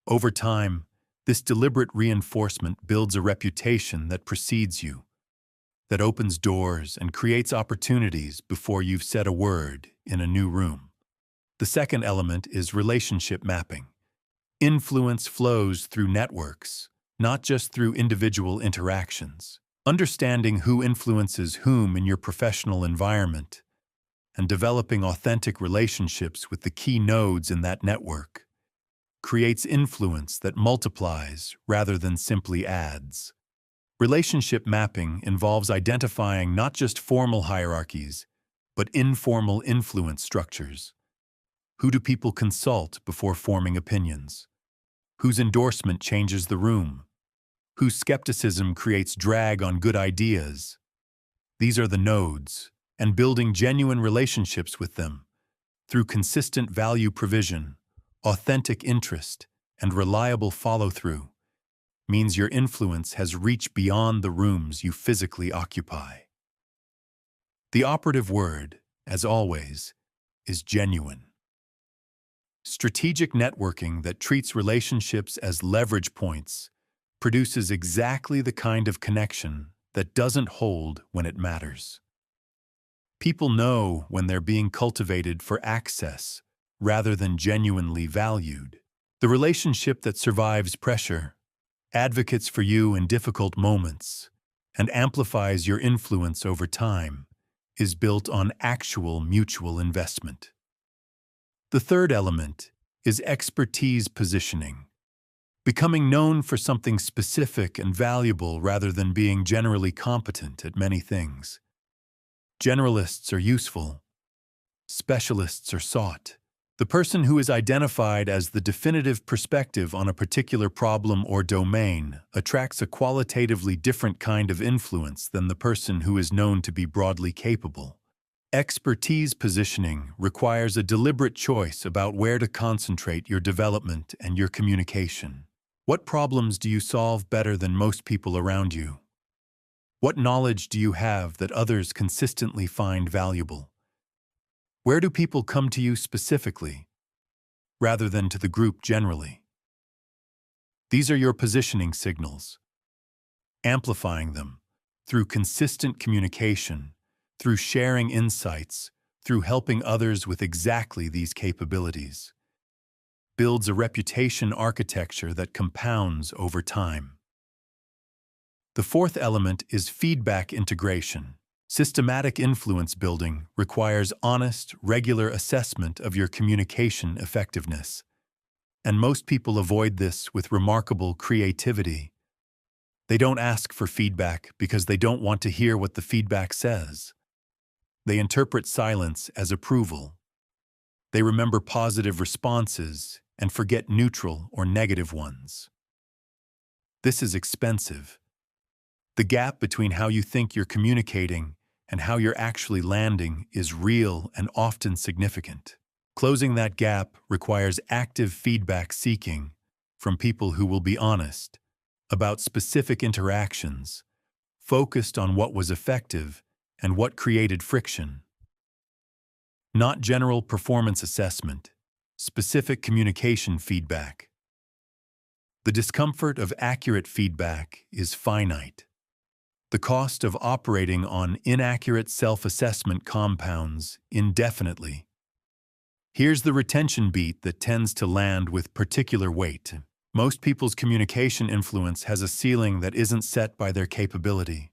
Over time, this deliberate reinforcement builds a reputation that precedes you, that opens doors and creates opportunities before you've said a word in a new room. The second element is relationship mapping. Influence flows through networks, not just through individual interactions. Understanding who influences whom in your professional environment and developing authentic relationships with the key nodes in that network creates influence that multiplies rather than simply adds. Relationship mapping involves identifying not just formal hierarchies, but informal influence structures. Who do people consult before forming opinions? Whose endorsement changes the room? Whose skepticism creates drag on good ideas? These are the nodes, and building genuine relationships with them through consistent value provision, authentic interest, and reliable follow-through means your influence has reached beyond the rooms you physically occupy. The operative word, as always, is genuine. Strategic networking that treats relationships as leverage points produces exactly the kind of connection that doesn't hold when it matters. People know when they're being cultivated for access rather than genuinely valued. The relationship that survives pressure, advocates for you in difficult moments, and amplifies your influence over time is built on actual mutual investment. The third element is expertise positioning, becoming known for something specific and valuable rather than being generally competent at many things. Generalists are useful. Specialists are sought. The person who is identified as the definitive perspective on a particular problem or domain attracts a qualitatively different kind of influence than the person who is known to be broadly capable. Expertise positioning requires a deliberate choice about where to concentrate your development and your communication. What problems do you solve better than most people around you? What knowledge do you have that others consistently find valuable? Where do people come to you specifically, rather than to the group generally? These are your positioning signals. Amplifying them through consistent communication, through sharing insights, through helping others with exactly these capabilities, builds a reputation architecture that compounds over time. The fourth element is feedback integration. Systematic influence building requires honest, regular assessment of your communication effectiveness. And most people avoid this with remarkable creativity. They don't ask for feedback because they don't want to hear what the feedback says. They interpret silence as approval. They remember positive responses and forget neutral or negative ones. This is expensive. The gap between how you think you're communicating and how you're actually landing is real and often significant. Closing that gap requires active feedback seeking from people who will be honest about specific interactions, focused on what was effective and what created friction. Not general performance assessment, specific communication feedback. The discomfort of accurate feedback is finite. The cost of operating on inaccurate self-assessment compounds indefinitely. Here's the retention beat that tends to land with particular weight. Most people's communication influence has a ceiling that isn't set by their capability.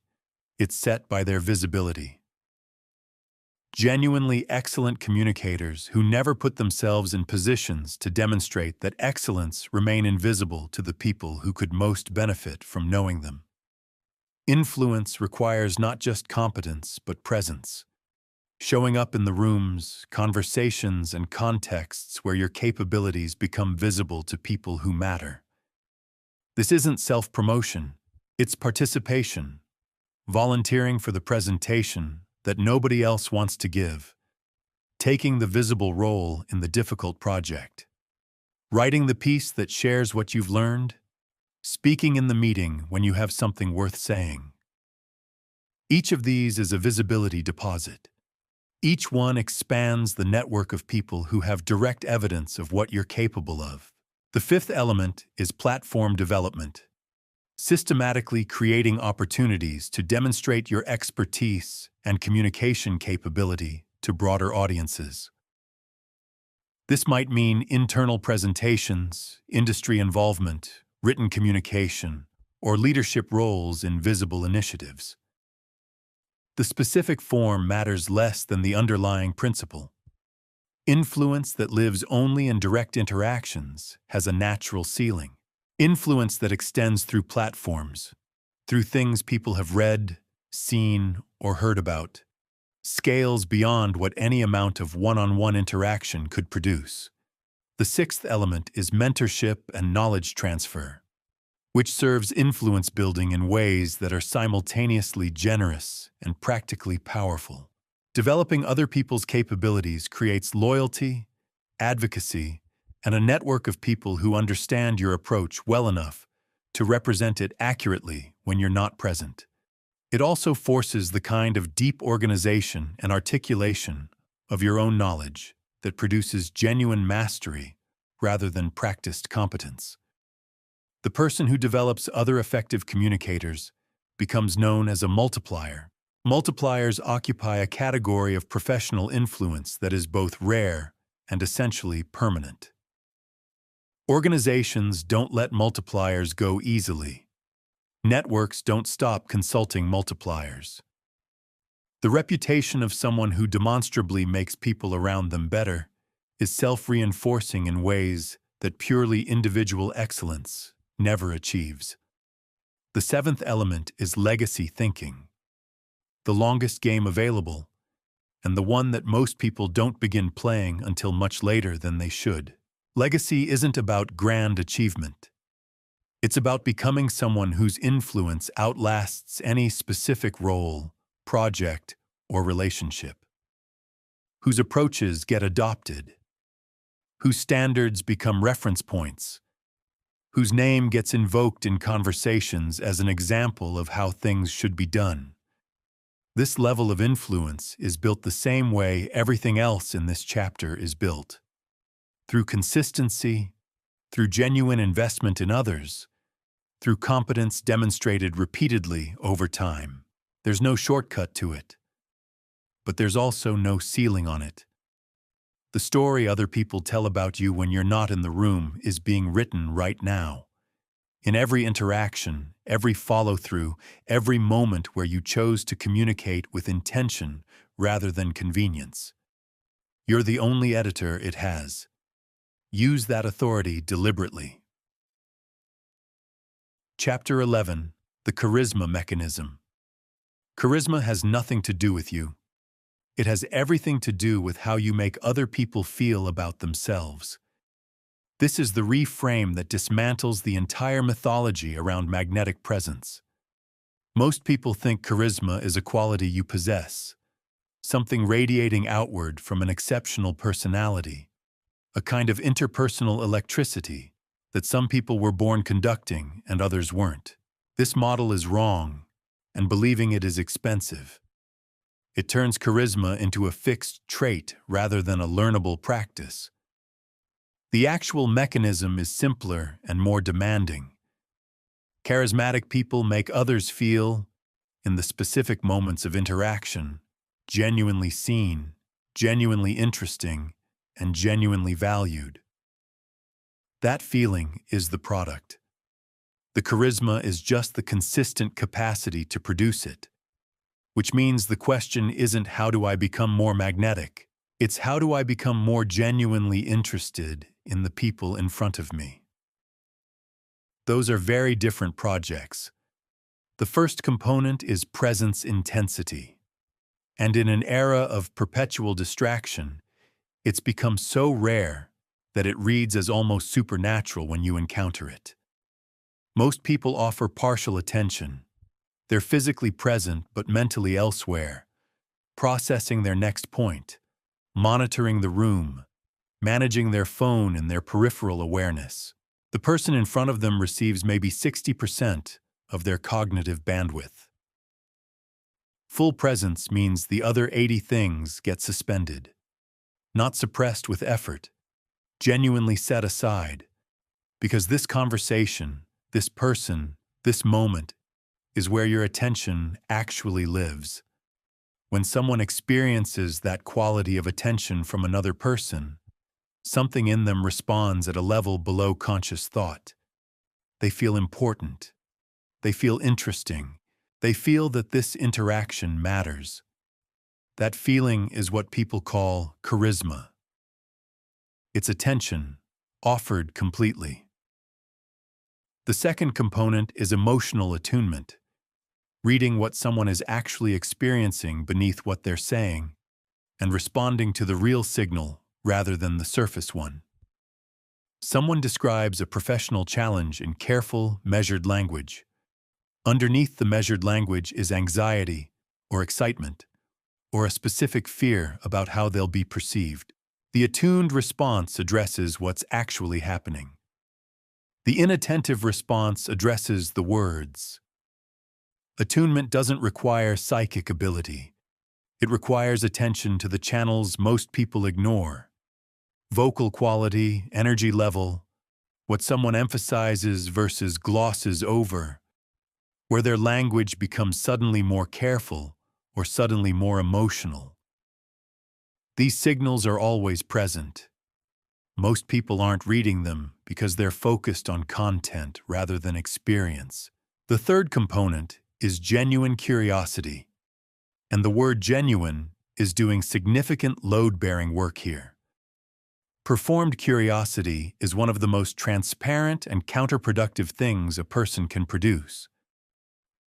It's set by their visibility. Genuinely excellent communicators who never put themselves in positions to demonstrate that excellence remain invisible to the people who could most benefit from knowing them. Influence requires not just competence, but presence. Showing up in the rooms, conversations, and contexts where your capabilities become visible to people who matter. This isn't self-promotion, it's participation, volunteering for the presentation that nobody else wants to give, taking the visible role in the difficult project, writing the piece that shares what you've learned, speaking in the meeting when you have something worth saying. Each of these is a visibility deposit. Each one expands the network of people who have direct evidence of what you're capable of. The fifth element is platform development. Systematically creating opportunities to demonstrate your expertise and communication capability to broader audiences. This might mean internal presentations, industry involvement, written communication, or leadership roles in visible initiatives. The specific form matters less than the underlying principle. Influence that lives only in direct interactions has a natural ceiling. Influence that extends through platforms, through things people have read, seen, or heard about, scales beyond what any amount of one-on-one interaction could produce. The sixth element is mentorship and knowledge transfer, which serves influence building in ways that are simultaneously generous and practically powerful. Developing other people's capabilities creates loyalty, advocacy, and a network of people who understand your approach well enough to represent it accurately when you're not present. It also forces the kind of deep organization and articulation of your own knowledge that produces genuine mastery rather than practiced competence. The person who develops other effective communicators becomes known as a multiplier. Multipliers occupy a category of professional influence that is both rare and essentially permanent. Organizations don't let multipliers go easily. Networks don't stop consulting multipliers. The reputation of someone who demonstrably makes people around them better is self-reinforcing in ways that purely individual excellence never achieves. The seventh element is legacy thinking, the longest game available, and the one that most people don't begin playing until much later than they should. Legacy isn't about grand achievement. It's about becoming someone whose influence outlasts any specific role, project, or relationship, whose approaches get adopted, whose standards become reference points, whose name gets invoked in conversations as an example of how things should be done. This level of influence is built the same way everything else in this chapter is built. Through consistency, through genuine investment in others, through competence demonstrated repeatedly over time. There's no shortcut to it, but there's also no ceiling on it. The story other people tell about you when you're not in the room is being written right now. In every interaction, every follow-through, every moment where you chose to communicate with intention rather than convenience. You're the only editor it has. Use that authority deliberately. Chapter 11. The Charisma Mechanism. Charisma has nothing to do with you. It has everything to do with how you make other people feel about themselves. This is the reframe that dismantles the entire mythology around magnetic presence. Most people think charisma is a quality you possess, something radiating outward from an exceptional personality, a kind of interpersonal electricity that some people were born conducting and others weren't. This model is wrong, and believing it is expensive. It turns charisma into a fixed trait rather than a learnable practice. The actual mechanism is simpler and more demanding. Charismatic people make others feel, in the specific moments of interaction, genuinely seen, genuinely interesting, and genuinely valued. That feeling is the product. The charisma is just the consistent capacity to produce it. Which means the question isn't how do I become more magnetic, it's how do I become more genuinely interested in the people in front of me. Those are very different projects. The first component is presence intensity. And in an era of perpetual distraction, it's become so rare that it reads as almost supernatural when you encounter it. Most people offer partial attention. They're physically present but mentally elsewhere, processing their next point, monitoring the room, managing their phone and their peripheral awareness. The person in front of them receives maybe 60% of their cognitive bandwidth. Full presence means the other 80 things get suspended, not suppressed with effort, genuinely set aside, because this conversation, this person, this moment is where your attention actually lives. When someone experiences that quality of attention from another person, something in them responds at a level below conscious thought. They feel important. They feel interesting. They feel that this interaction matters. That feeling is what people call charisma. It's attention, offered completely. The second component is emotional attunement. Reading what someone is actually experiencing beneath what they're saying, and responding to the real signal rather than the surface one. Someone describes a professional challenge in careful, measured language. Underneath the measured language is anxiety or excitement, or a specific fear about how they'll be perceived. The attuned response addresses what's actually happening. The inattentive response addresses the words. Attunement doesn't require psychic ability. It requires attention to the channels most people ignore. Vocal quality, energy level, what someone emphasizes versus glosses over, where their language becomes suddenly more careful or suddenly more emotional. These signals are always present. Most people aren't reading them because they're focused on content rather than experience. The third component is genuine curiosity, and the word genuine is doing significant load-bearing work here. Performed curiosity is one of the most transparent and counterproductive things a person can produce.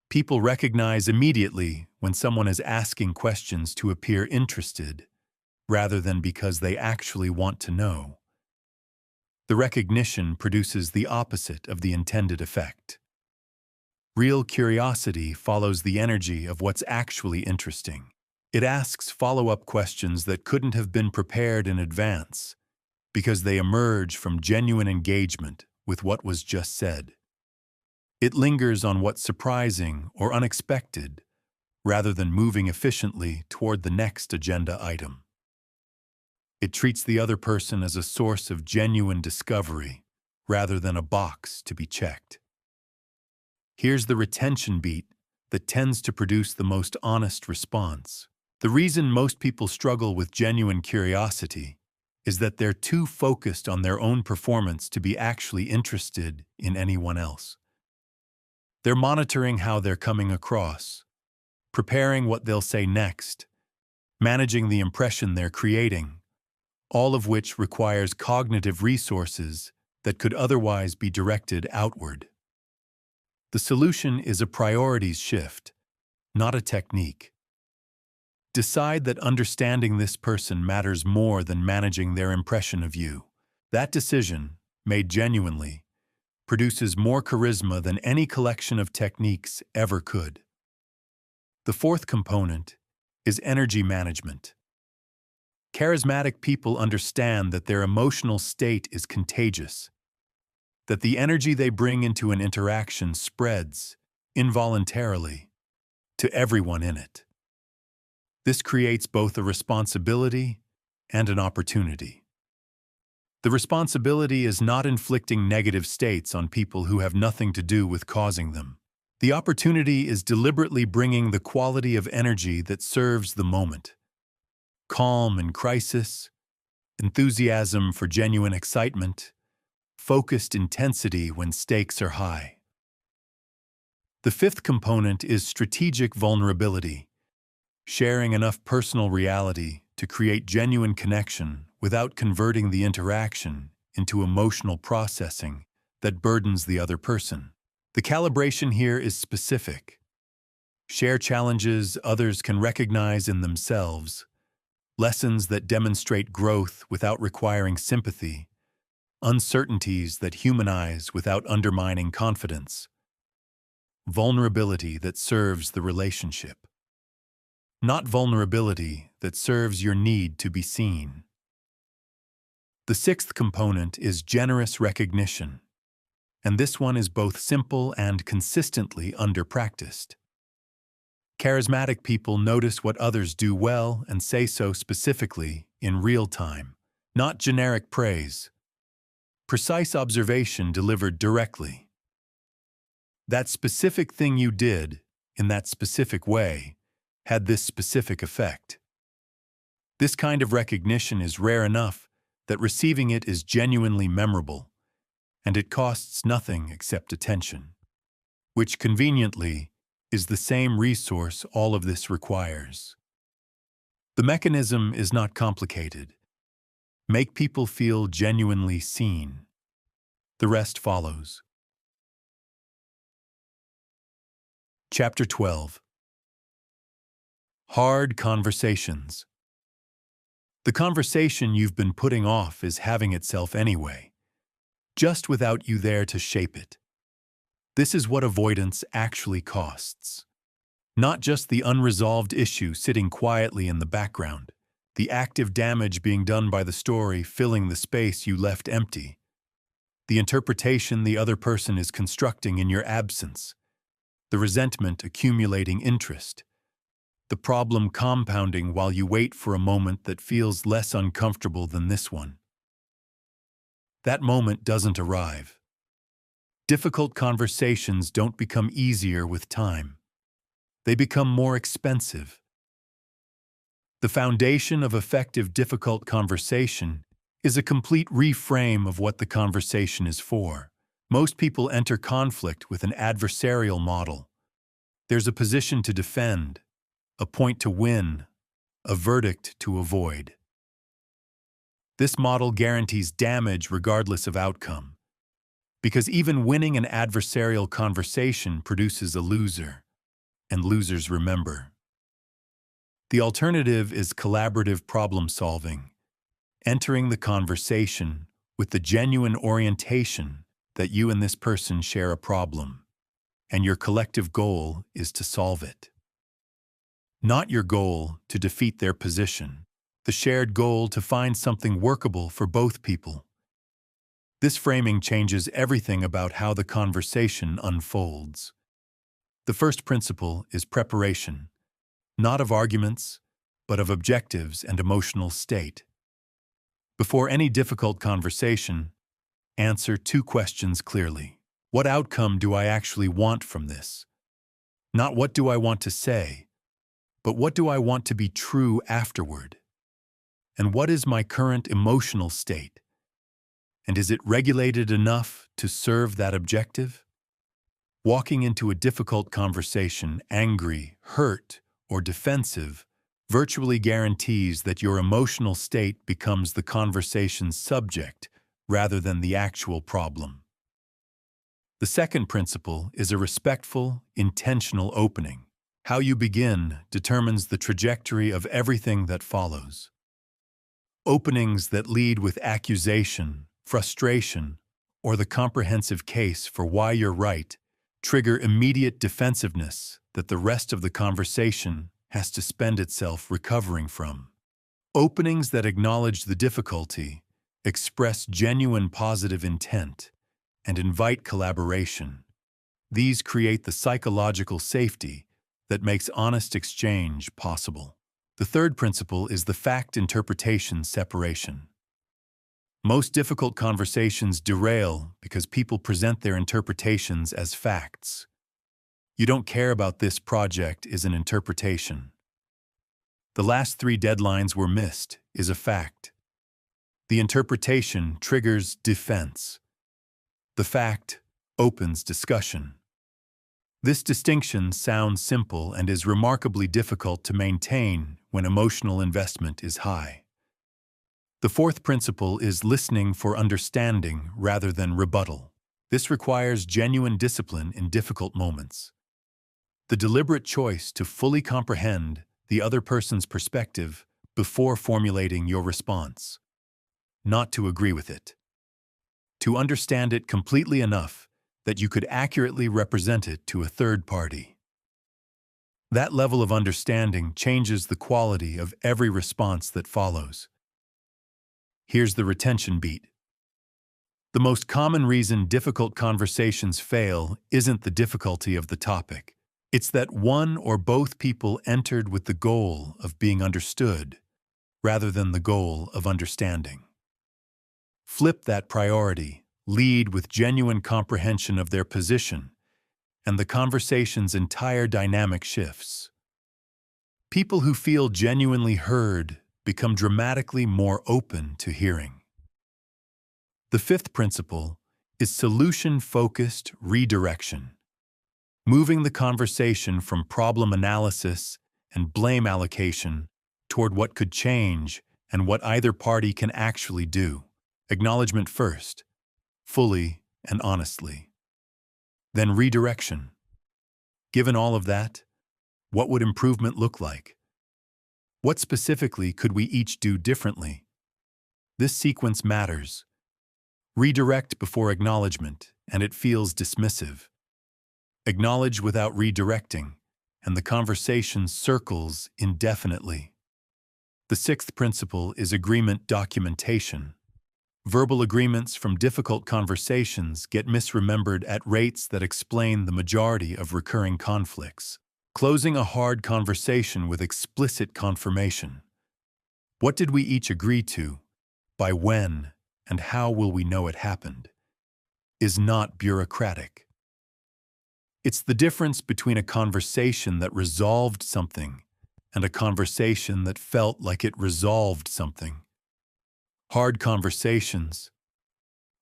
People recognize immediately when someone is asking questions to appear interested, rather than because they actually want to know. The recognition produces the opposite of the intended effect. Real curiosity follows the energy of what's actually interesting. It asks follow-up questions that couldn't have been prepared in advance, because they emerge from genuine engagement with what was just said. It lingers on what's surprising or unexpected, rather than moving efficiently toward the next agenda item. It treats the other person as a source of genuine discovery, rather than a box to be checked. Here's the retention beat that tends to produce the most honest response. The reason most people struggle with genuine curiosity is that they're too focused on their own performance to be actually interested in anyone else. They're monitoring how they're coming across, preparing what they'll say next, managing the impression they're creating, all of which requires cognitive resources that could otherwise be directed outward. The solution is a priorities shift, not a technique. Decide that understanding this person matters more than managing their impression of you. That decision, made genuinely, produces more charisma than any collection of techniques ever could. The fourth component is energy management. Charismatic people understand that their emotional state is contagious, that the energy they bring into an interaction spreads, involuntarily, to everyone in it. This creates both a responsibility and an opportunity. The responsibility is not inflicting negative states on people who have nothing to do with causing them. The opportunity is deliberately bringing the quality of energy that serves the moment. Calm in crisis, enthusiasm for genuine excitement, focused intensity when stakes are high. The fifth component is strategic vulnerability, sharing enough personal reality to create genuine connection without converting the interaction into emotional processing that burdens the other person. The calibration here is specific. Share challenges others can recognize in themselves, lessons that demonstrate growth without requiring sympathy, uncertainties that humanize without undermining confidence, vulnerability that serves the relationship, not vulnerability that serves your need to be seen. The sixth component is generous recognition, and this one is both simple and consistently under-practiced. Charismatic people notice what others do well and say so specifically in real time, not generic praise. Precise observation delivered directly. That specific thing you did, in that specific way, had this specific effect. This kind of recognition is rare enough that receiving it is genuinely memorable, and it costs nothing except attention, which conveniently is the same resource all of this requires. The mechanism is not complicated. Make people feel genuinely seen. The rest follows. Chapter 12. Hard conversations. The conversation you've been putting off is having itself anyway, just without you there to shape it. This is what avoidance actually costs. Not just the unresolved issue sitting quietly in the background, the active damage being done by the story filling the space you left empty, the interpretation the other person is constructing in your absence, the resentment accumulating interest, the problem compounding while you wait for a moment that feels less uncomfortable than this one. That moment doesn't arrive. Difficult conversations don't become easier with time. They become more expensive. The foundation of effective difficult conversation is a complete reframe of what the conversation is for. Most people enter conflict with an adversarial model. There's a position to defend, a point to win, a verdict to avoid. This model guarantees damage regardless of outcome, because even winning an adversarial conversation produces a loser, and losers remember. The alternative is collaborative problem-solving, entering the conversation with the genuine orientation that you and this person share a problem, and your collective goal is to solve it. Not your goal to defeat their position, the shared goal to find something workable for both people. This framing changes everything about how the conversation unfolds. The first principle is preparation, not of arguments, but of objectives and emotional state. Before any difficult conversation, answer 2 questions clearly. What outcome do I actually want from this? Not what do I want to say, but what do I want to be true afterward? And what is my current emotional state? And is it regulated enough to serve that objective? Walking into a difficult conversation angry, hurt, or defensive virtually guarantees that your emotional state becomes the conversation's subject rather than the actual problem. The second principle is a respectful, intentional opening. How you begin determines the trajectory of everything that follows. Openings that lead with accusation, frustration, or the comprehensive case for why you're right trigger immediate defensiveness that the rest of the conversation has to spend itself recovering from. Openings that acknowledge the difficulty, express genuine positive intent, and invite collaboration. These create the psychological safety that makes honest exchange possible. The third principle is the fact-interpretation separation. Most difficult conversations derail because people present their interpretations as facts. You don't care about this project is an interpretation. The last 3 deadlines were missed is a fact. The interpretation triggers defense. The fact opens discussion. This distinction sounds simple and is remarkably difficult to maintain when emotional investment is high. The fourth principle is listening for understanding rather than rebuttal. This requires genuine discipline in difficult moments. The deliberate choice to fully comprehend the other person's perspective before formulating your response. Not to agree with it. To understand it completely enough that you could accurately represent it to a third party. That level of understanding changes the quality of every response that follows. Here's the retention beat. The most common reason difficult conversations fail isn't the difficulty of the topic. It's that one or both people entered with the goal of being understood rather than the goal of understanding. Flip that priority, lead with genuine comprehension of their position, and the conversation's entire dynamic shifts. People who feel genuinely heard become dramatically more open to hearing. The fifth principle is solution-focused redirection, moving the conversation from problem analysis and blame allocation toward what could change and what either party can actually do. Acknowledgement first, fully and honestly. Then redirection. Given all of that, what would improvement look like? What specifically could we each do differently? This sequence matters. Redirect before acknowledgement, and it feels dismissive. Acknowledge without redirecting, and the conversation circles indefinitely. The sixth principle is agreement documentation. Verbal agreements from difficult conversations get misremembered at rates that explain the majority of recurring conflicts. Closing a hard conversation with explicit confirmation. What did we each agree to? By when? And how will we know it happened? Is not bureaucratic. It's the difference between a conversation that resolved something and a conversation that felt like it resolved something. Hard conversations,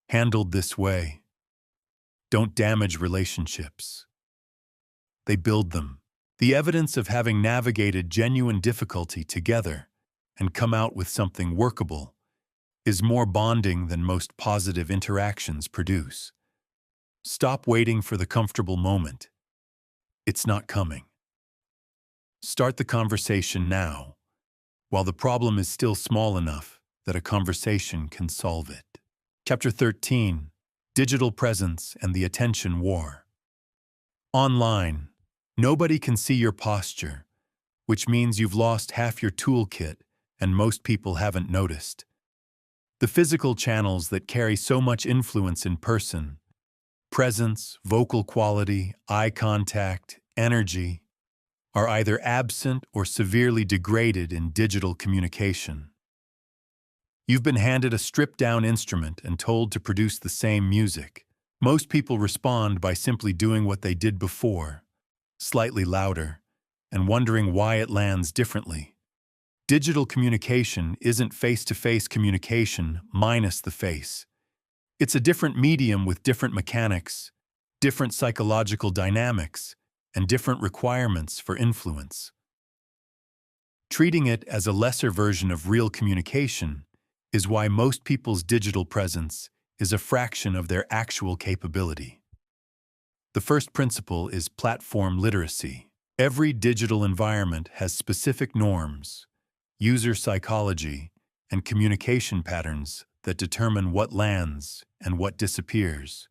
handled this way, don't damage relationships. They build them. The evidence of having navigated genuine difficulty together and come out with something workable is more bonding than most positive interactions produce. Stop waiting for the comfortable moment. It's not coming. Start the conversation now, while the problem is still small enough that a conversation can solve it. Chapter 13, Digital Presence and the Attention War. Online, nobody can see your posture, which means you've lost half your toolkit and most people haven't noticed. The physical channels that carry so much influence in person, presence, vocal quality, eye contact, energy, are either absent or severely degraded in digital communication. You've been handed a stripped-down instrument and told to produce the same music. Most people respond by simply doing what they did before, slightly louder, and wondering why it lands differently. Digital communication isn't face-to-face communication minus the face. It's a different medium with different mechanics, different psychological dynamics, and different requirements for influence. Treating it as a lesser version of real communication is why most people's digital presence is a fraction of their actual capability. The first principle is platform literacy. Every digital environment has specific norms, user psychology, and communication patterns that determine what lands and what disappears.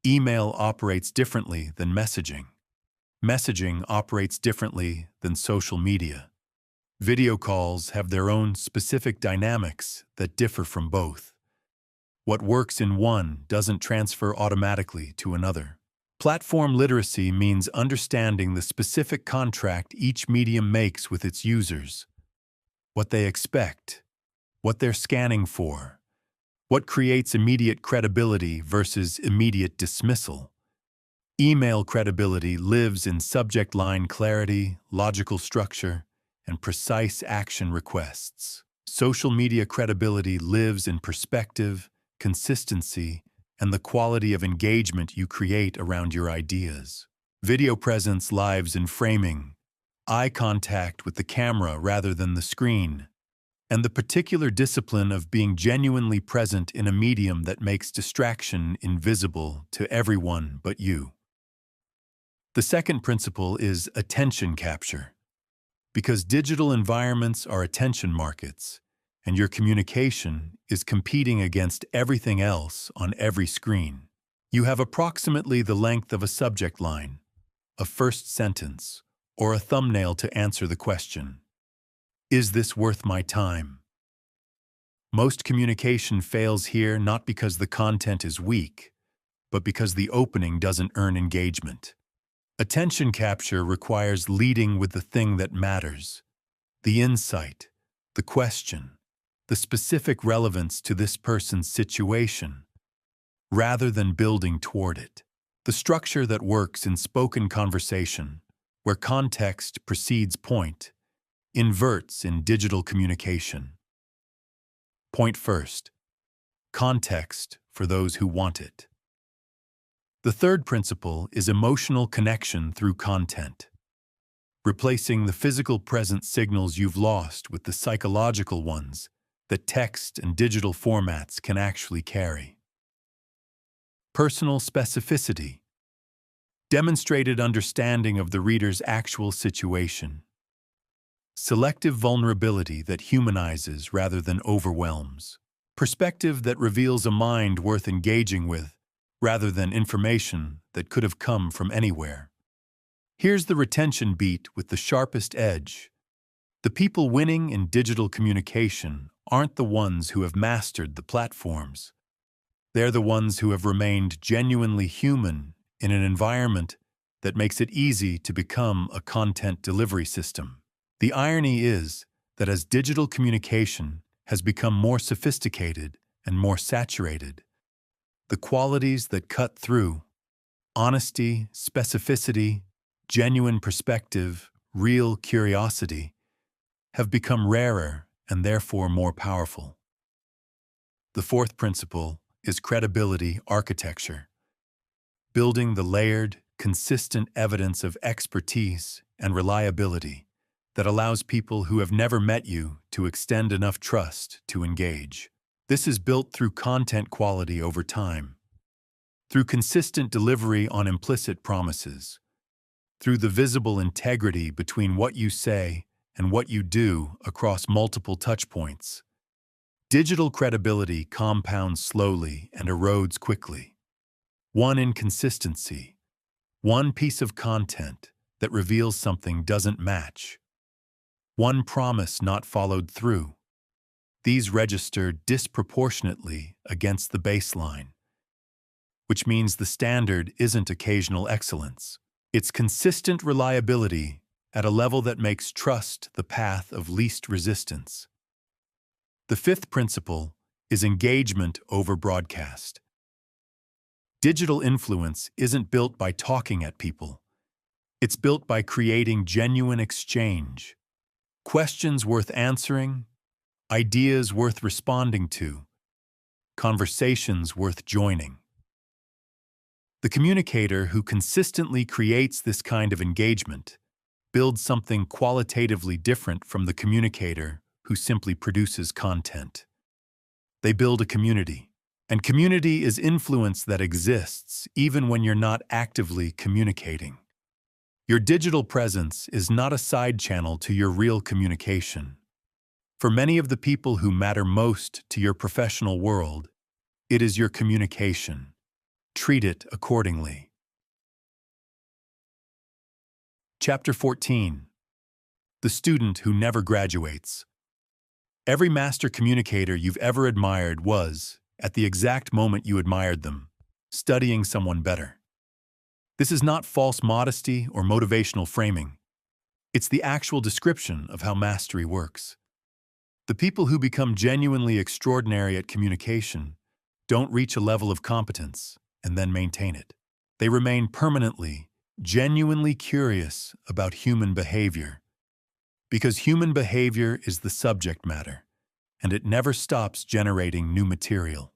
Email operates differently than messaging. Messaging operates differently than social media. Video calls have their own specific dynamics that differ from both. What works in one doesn't transfer automatically to another. Platform literacy means understanding the specific contract each medium makes with its users, what they expect, what they're scanning for, what creates immediate credibility versus immediate dismissal. Email credibility lives in subject line clarity, logical structure, and precise action requests. Social media credibility lives in perspective, consistency, and the quality of engagement you create around your ideas. Video presence lives in framing, eye contact with the camera rather than the screen, and the particular discipline of being genuinely present in a medium that makes distraction invisible to everyone but you. The second principle is attention capture. Because digital environments are attention markets, and your communication is competing against everything else on every screen. You have approximately the length of a subject line, a first sentence, or a thumbnail to answer the question, is this worth my time? Most communication fails here not because the content is weak, but because the opening doesn't earn engagement. Attention capture requires leading with the thing that matters, the insight, the question, the specific relevance to this person's situation, rather than building toward it. The structure that works in spoken conversation, where context precedes point, inverts in digital communication. Point first. Context for those who want it. The third principle is emotional connection through content. Replacing the physical present signals you've lost with the psychological ones that text and digital formats can actually carry. Personal specificity. Demonstrated understanding of the reader's actual situation. Selective vulnerability that humanizes rather than overwhelms. Perspective that reveals a mind worth engaging with rather than information that could have come from anywhere. Here's the retention beat with the sharpest edge. The people winning in digital communication aren't the ones who have mastered the platforms. They're the ones who have remained genuinely human in an environment that makes it easy to become a content delivery system. The irony is that as digital communication has become more sophisticated and more saturated, the qualities that cut through, honesty, specificity, genuine perspective, real curiosity, have become rarer and therefore more powerful. The fourth principle is credibility architecture, building the layered, consistent evidence of expertise and reliability that allows people who have never met you to extend enough trust to engage. This is built through content quality over time, through consistent delivery on implicit promises, through the visible integrity between what you say and what you do across multiple touchpoints. Digital credibility compounds slowly and erodes quickly. One inconsistency, one piece of content that reveals something doesn't match, one promise not followed through. These register disproportionately against the baseline, which means the standard isn't occasional excellence. It's consistent reliability at a level that makes trust the path of least resistance. The fifth principle is engagement over broadcast. Digital influence isn't built by talking at people. It's built by creating genuine exchange. Questions worth answering, ideas worth responding to, conversations worth joining. The communicator who consistently creates this kind of engagement builds something qualitatively different from the communicator who simply produces content. They build a community, and community is influence that exists even when you're not actively communicating. Your digital presence is not a side channel to your real communication. For many of the people who matter most to your professional world, it is your communication. Treat it accordingly. Chapter 14. The Student Who Never Graduates. Every master communicator you've ever admired was, at the exact moment you admired them, studying someone better. This is not false modesty or motivational framing. It's the actual description of how mastery works. The people who become genuinely extraordinary at communication don't reach a level of competence and then maintain it. They remain permanently, genuinely curious about human behavior, because human behavior is the subject matter, and it never stops generating new material.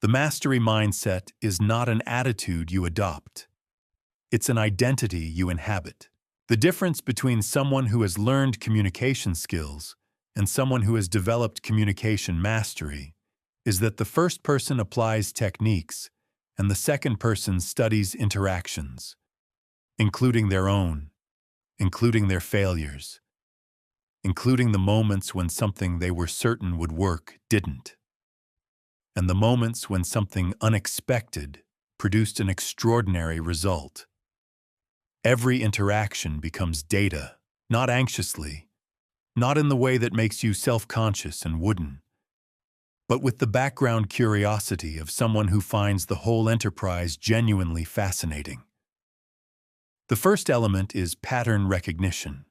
The mastery mindset is not an attitude you adopt. It's an identity you inhabit. The difference between someone who has learned communication skills and someone who has developed communication mastery is that the first person applies techniques and the second person studies interactions, including their own, including their failures, including the moments when something they were certain would work didn't, and the moments when something unexpected produced an extraordinary result. Every interaction becomes data, not anxiously, not in the way that makes you self-conscious and wooden, but with the background curiosity of someone who finds the whole enterprise genuinely fascinating. The first element is pattern recognition,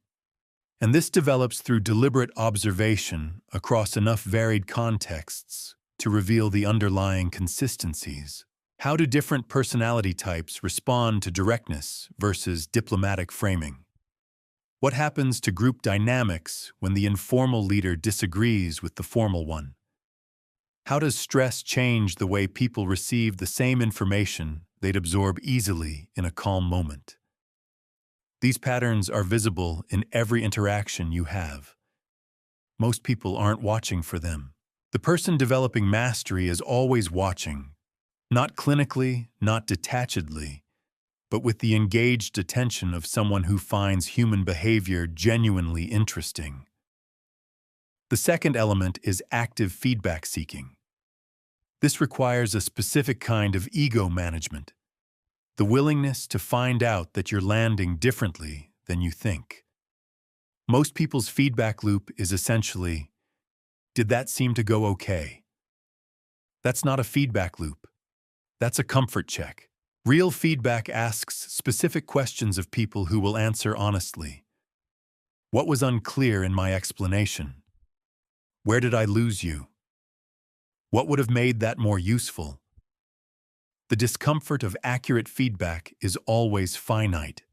and this develops through deliberate observation across enough varied contexts to reveal the underlying consistencies. How do different personality types respond to directness versus diplomatic framing? What happens to group dynamics when the informal leader disagrees with the formal one? How does stress change the way people receive the same information they'd absorb easily in a calm moment? These patterns are visible in every interaction you have. Most people aren't watching for them. The person developing mastery is always watching, not clinically, not detachedly, but with the engaged attention of someone who finds human behavior genuinely interesting. The second element is active feedback seeking. This requires a specific kind of ego management. The willingness to find out that you're landing differently than you think. Most people's feedback loop is essentially, did that seem to go okay? That's not a feedback loop. That's a comfort check. Real feedback asks specific questions of people who will answer honestly. What was unclear in my explanation? Where did I lose you? What would have made that more useful? The discomfort of accurate feedback is always finite.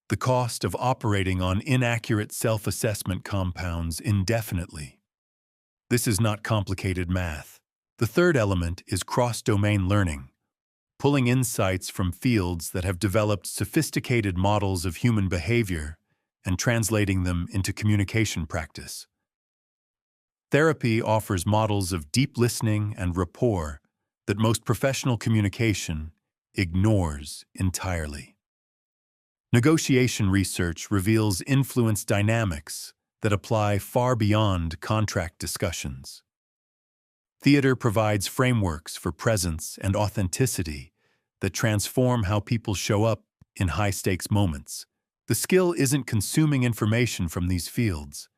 The cost of operating on inaccurate self-assessment compounds indefinitely. This is not complicated math. The third element is cross-domain learning, pulling insights from fields that have developed sophisticated models of human behavior and translating them into communication practice. Therapy offers models of deep listening and rapport that most professional communication ignores entirely. Negotiation research reveals influence dynamics that apply far beyond contract discussions. Theater provides frameworks for presence and authenticity that transform how people show up in high-stakes moments. The skill isn't consuming information from these fields.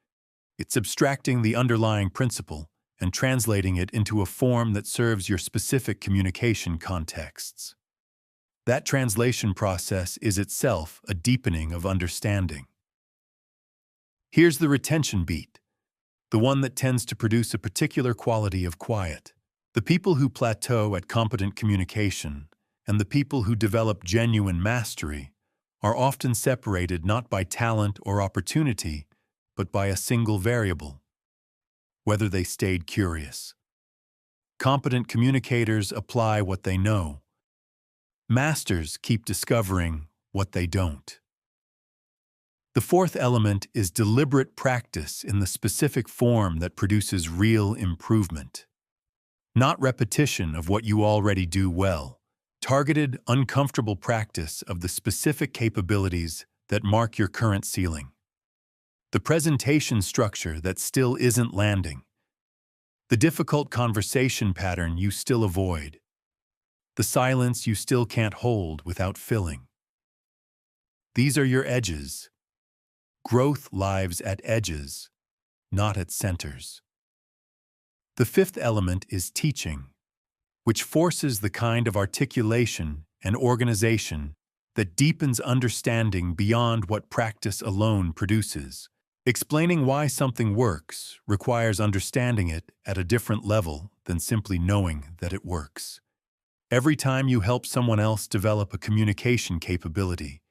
It's abstracting the underlying principle and translating it into a form that serves your specific communication contexts. That translation process is itself a deepening of understanding. Here's the retention beat, the one that tends to produce a particular quality of quiet. The people who plateau at competent communication and the people who develop genuine mastery are often separated not by talent or opportunity, but by a single variable: whether they stayed curious. Competent communicators apply what they know. Masters keep discovering what they don't. The fourth element is deliberate practice in the specific form that produces real improvement. Not repetition of what you already do well. Targeted, uncomfortable practice of the specific capabilities that mark your current ceiling. The presentation structure that still isn't landing. The difficult conversation pattern you still avoid. The silence you still can't hold without filling. These are your edges. Growth lives at edges, not at centers. The fifth element is teaching, which forces the kind of articulation and organization that deepens understanding beyond what practice alone produces. Explaining why something works requires understanding it at a different level than simply knowing that it works. Every time you help someone else develop a communication capability,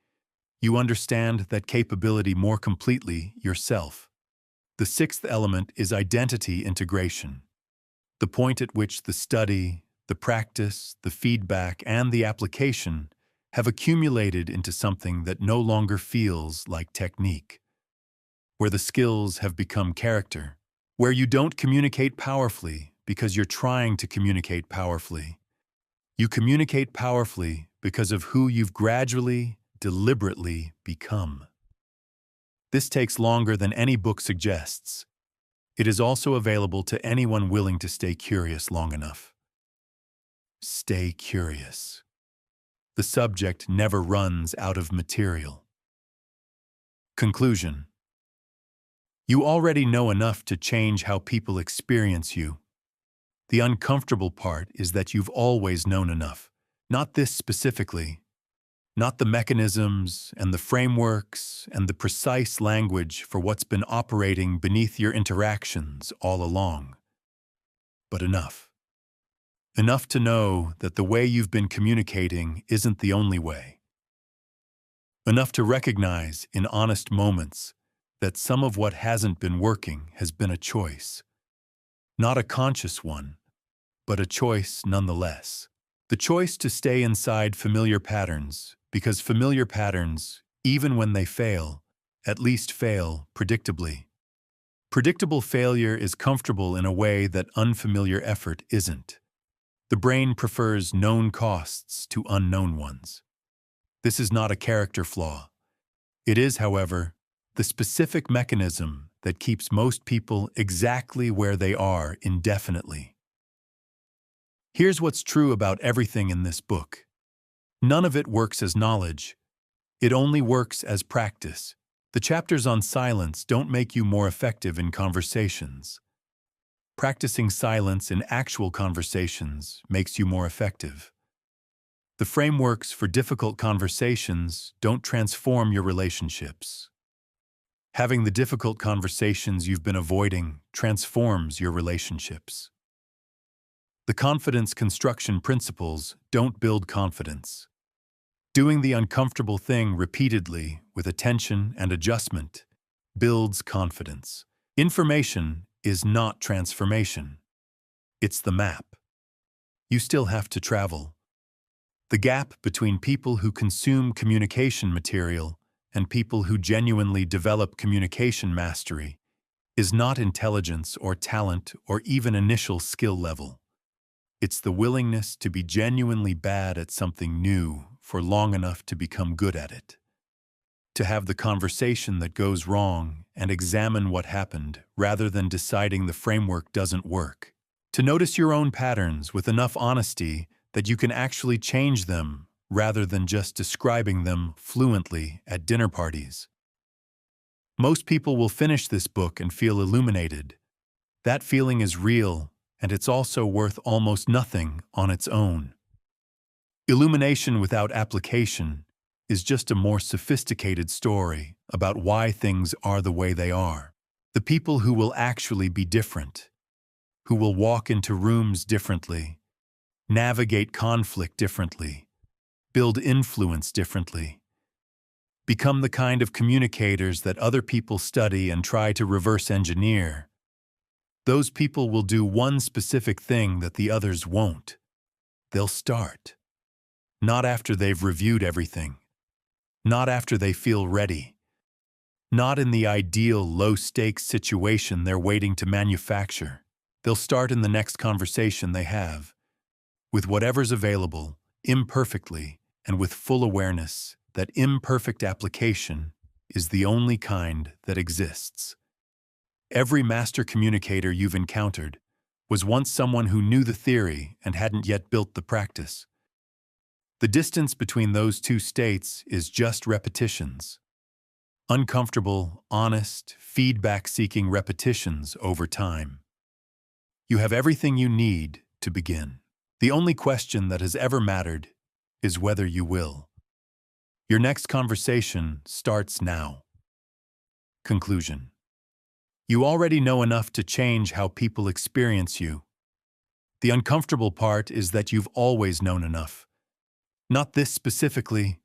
you understand that capability more completely yourself. The sixth element is identity integration, the point at which the study, the practice, the feedback, and the application have accumulated into something that no longer feels like technique, where the skills have become character, where you don't communicate powerfully because you're trying to communicate powerfully. You communicate powerfully because of who you've gradually, deliberately become. This takes longer than any book suggests. It is also available to anyone willing to stay curious long enough. Stay curious. The subject never runs out of material. Conclusion. You already know enough to change how people experience you. The uncomfortable part is that you've always known enough. Not this specifically. Not the mechanisms and the frameworks and the precise language for what's been operating beneath your interactions all along. But enough. Enough to know that the way you've been communicating isn't the only way. Enough to recognize in honest moments that some of what hasn't been working has been a choice. Not a conscious one, but a choice nonetheless. The choice to stay inside familiar patterns, because familiar patterns, even when they fail, at least fail predictably. Predictable failure is comfortable in a way that unfamiliar effort isn't. The brain prefers known costs to unknown ones. This is not a character flaw. It is, however, the specific mechanism that keeps most people exactly where they are indefinitely. Here's what's true about everything in this book. None of it works as knowledge. It only works as practice. The chapters on silence don't make you more effective in conversations. Practicing silence in actual conversations makes you more effective. The frameworks for difficult conversations don't transform your relationships. Having the difficult conversations you've been avoiding transforms your relationships. The confidence construction principles don't build confidence. Doing the uncomfortable thing repeatedly with attention and adjustment builds confidence. Information is not transformation. It's the map. You still have to travel. The gap between people who consume communication material and people who genuinely develop communication mastery is not intelligence or talent or even initial skill level. It's the willingness to be genuinely bad at something new for long enough to become good at it. To have the conversation that goes wrong and examine what happened rather than deciding the framework doesn't work. To notice your own patterns with enough honesty that you can actually change them rather than just describing them fluently at dinner parties. Most people will finish this book and feel illuminated. That feeling is real, and it's also worth almost nothing on its own. Illumination without application is just a more sophisticated story about why things are the way they are. The people who will actually be different, who will walk into rooms differently, navigate conflict differently, build influence differently, become the kind of communicators that other people study and try to reverse engineer. Those people will do one specific thing that the others won't. They'll start. Not after they've reviewed everything. Not after they feel ready. Not in the ideal low-stakes situation they're waiting to manufacture. They'll start in the next conversation they have, with whatever's available, imperfectly, and with full awareness that imperfect application is the only kind that exists. Every master communicator you've encountered was once someone who knew the theory and hadn't yet built the practice. The distance between those two states is just repetitions. Uncomfortable, honest, feedback-seeking repetitions over time. You have everything you need to begin. The only question that has ever mattered is whether you will. Your next conversation starts now. Conclusion. You already know enough to change how people experience you. The uncomfortable part is that you've always known enough. Not this specifically,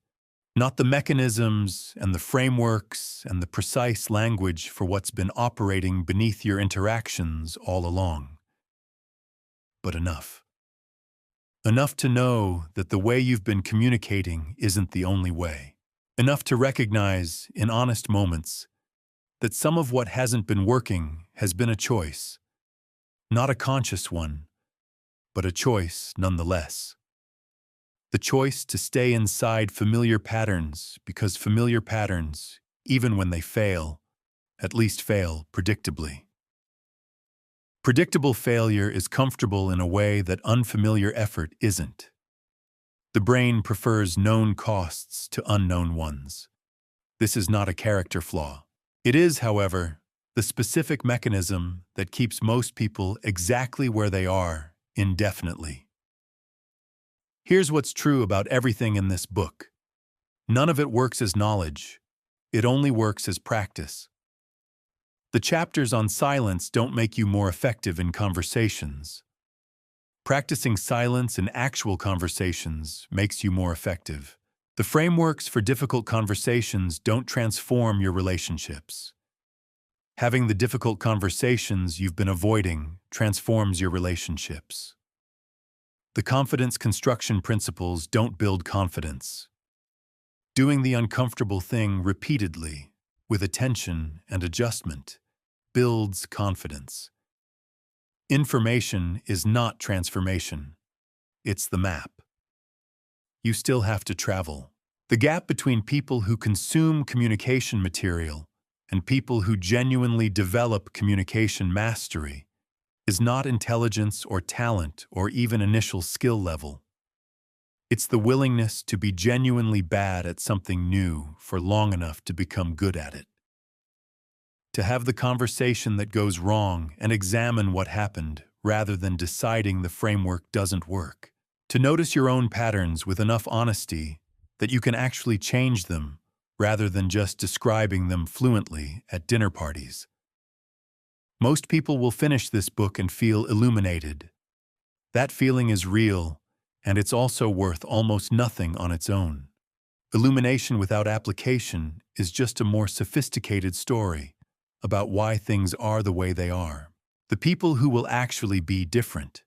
not the mechanisms and the frameworks and the precise language for what's been operating beneath your interactions all along. But enough. Enough to know that the way you've been communicating isn't the only way. Enough to recognize, in honest moments, that some of what hasn't been working has been a choice. Not a conscious one, but a choice nonetheless. The choice to stay inside familiar patterns because familiar patterns, even when they fail, at least fail predictably. Predictable failure is comfortable in a way that unfamiliar effort isn't. The brain prefers known costs to unknown ones. This is not a character flaw. It is, however, the specific mechanism that keeps most people exactly where they are indefinitely. Here's what's true about everything in this book. None of it works as knowledge. It only works as practice. The chapters on silence don't make you more effective in conversations. Practicing silence in actual conversations makes you more effective. The frameworks for difficult conversations don't transform your relationships. Having the difficult conversations you've been avoiding transforms your relationships. The confidence construction principles don't build confidence. Doing the uncomfortable thing repeatedly, with attention and adjustment, builds confidence. Information is not transformation. It's the map. You still have to travel. The gap between people who consume communication material and people who genuinely develop communication mastery is not intelligence or talent or even initial skill level. It's the willingness to be genuinely bad at something new for long enough to become good at it. To have the conversation that goes wrong and examine what happened rather than deciding the framework doesn't work. To notice your own patterns with enough honesty that you can actually change them rather than just describing them fluently at dinner parties. Most people will finish this book and feel illuminated. That feeling is real, and it's also worth almost nothing on its own. Illumination without application is just a more sophisticated story about why things are the way they are. The people who will actually be different,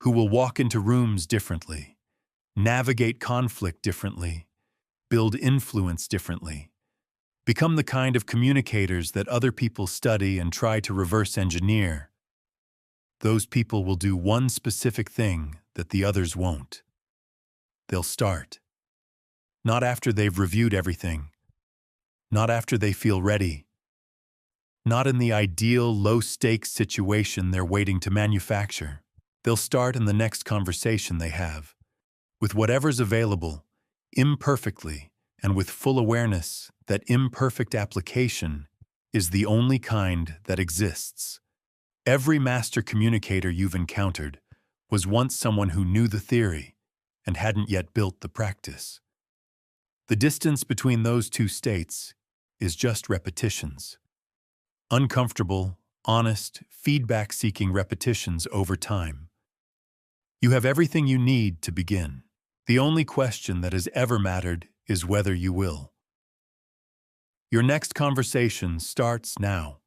who will walk into rooms differently, navigate conflict differently, build influence differently, become the kind of communicators that other people study and try to reverse engineer. Those people will do one specific thing that the others won't. They'll start. Not after they've reviewed everything. Not after they feel ready. Not in the ideal, low-stakes situation they're waiting to manufacture. They'll start in the next conversation they have, with whatever's available, imperfectly, and with full awareness that imperfect application is the only kind that exists. Every master communicator you've encountered was once someone who knew the theory and hadn't yet built the practice. The distance between those two states is just repetitions. Uncomfortable, honest, feedback-seeking repetitions over time. You have everything you need to begin. The only question that has ever mattered is whether you will. Your next conversation starts now.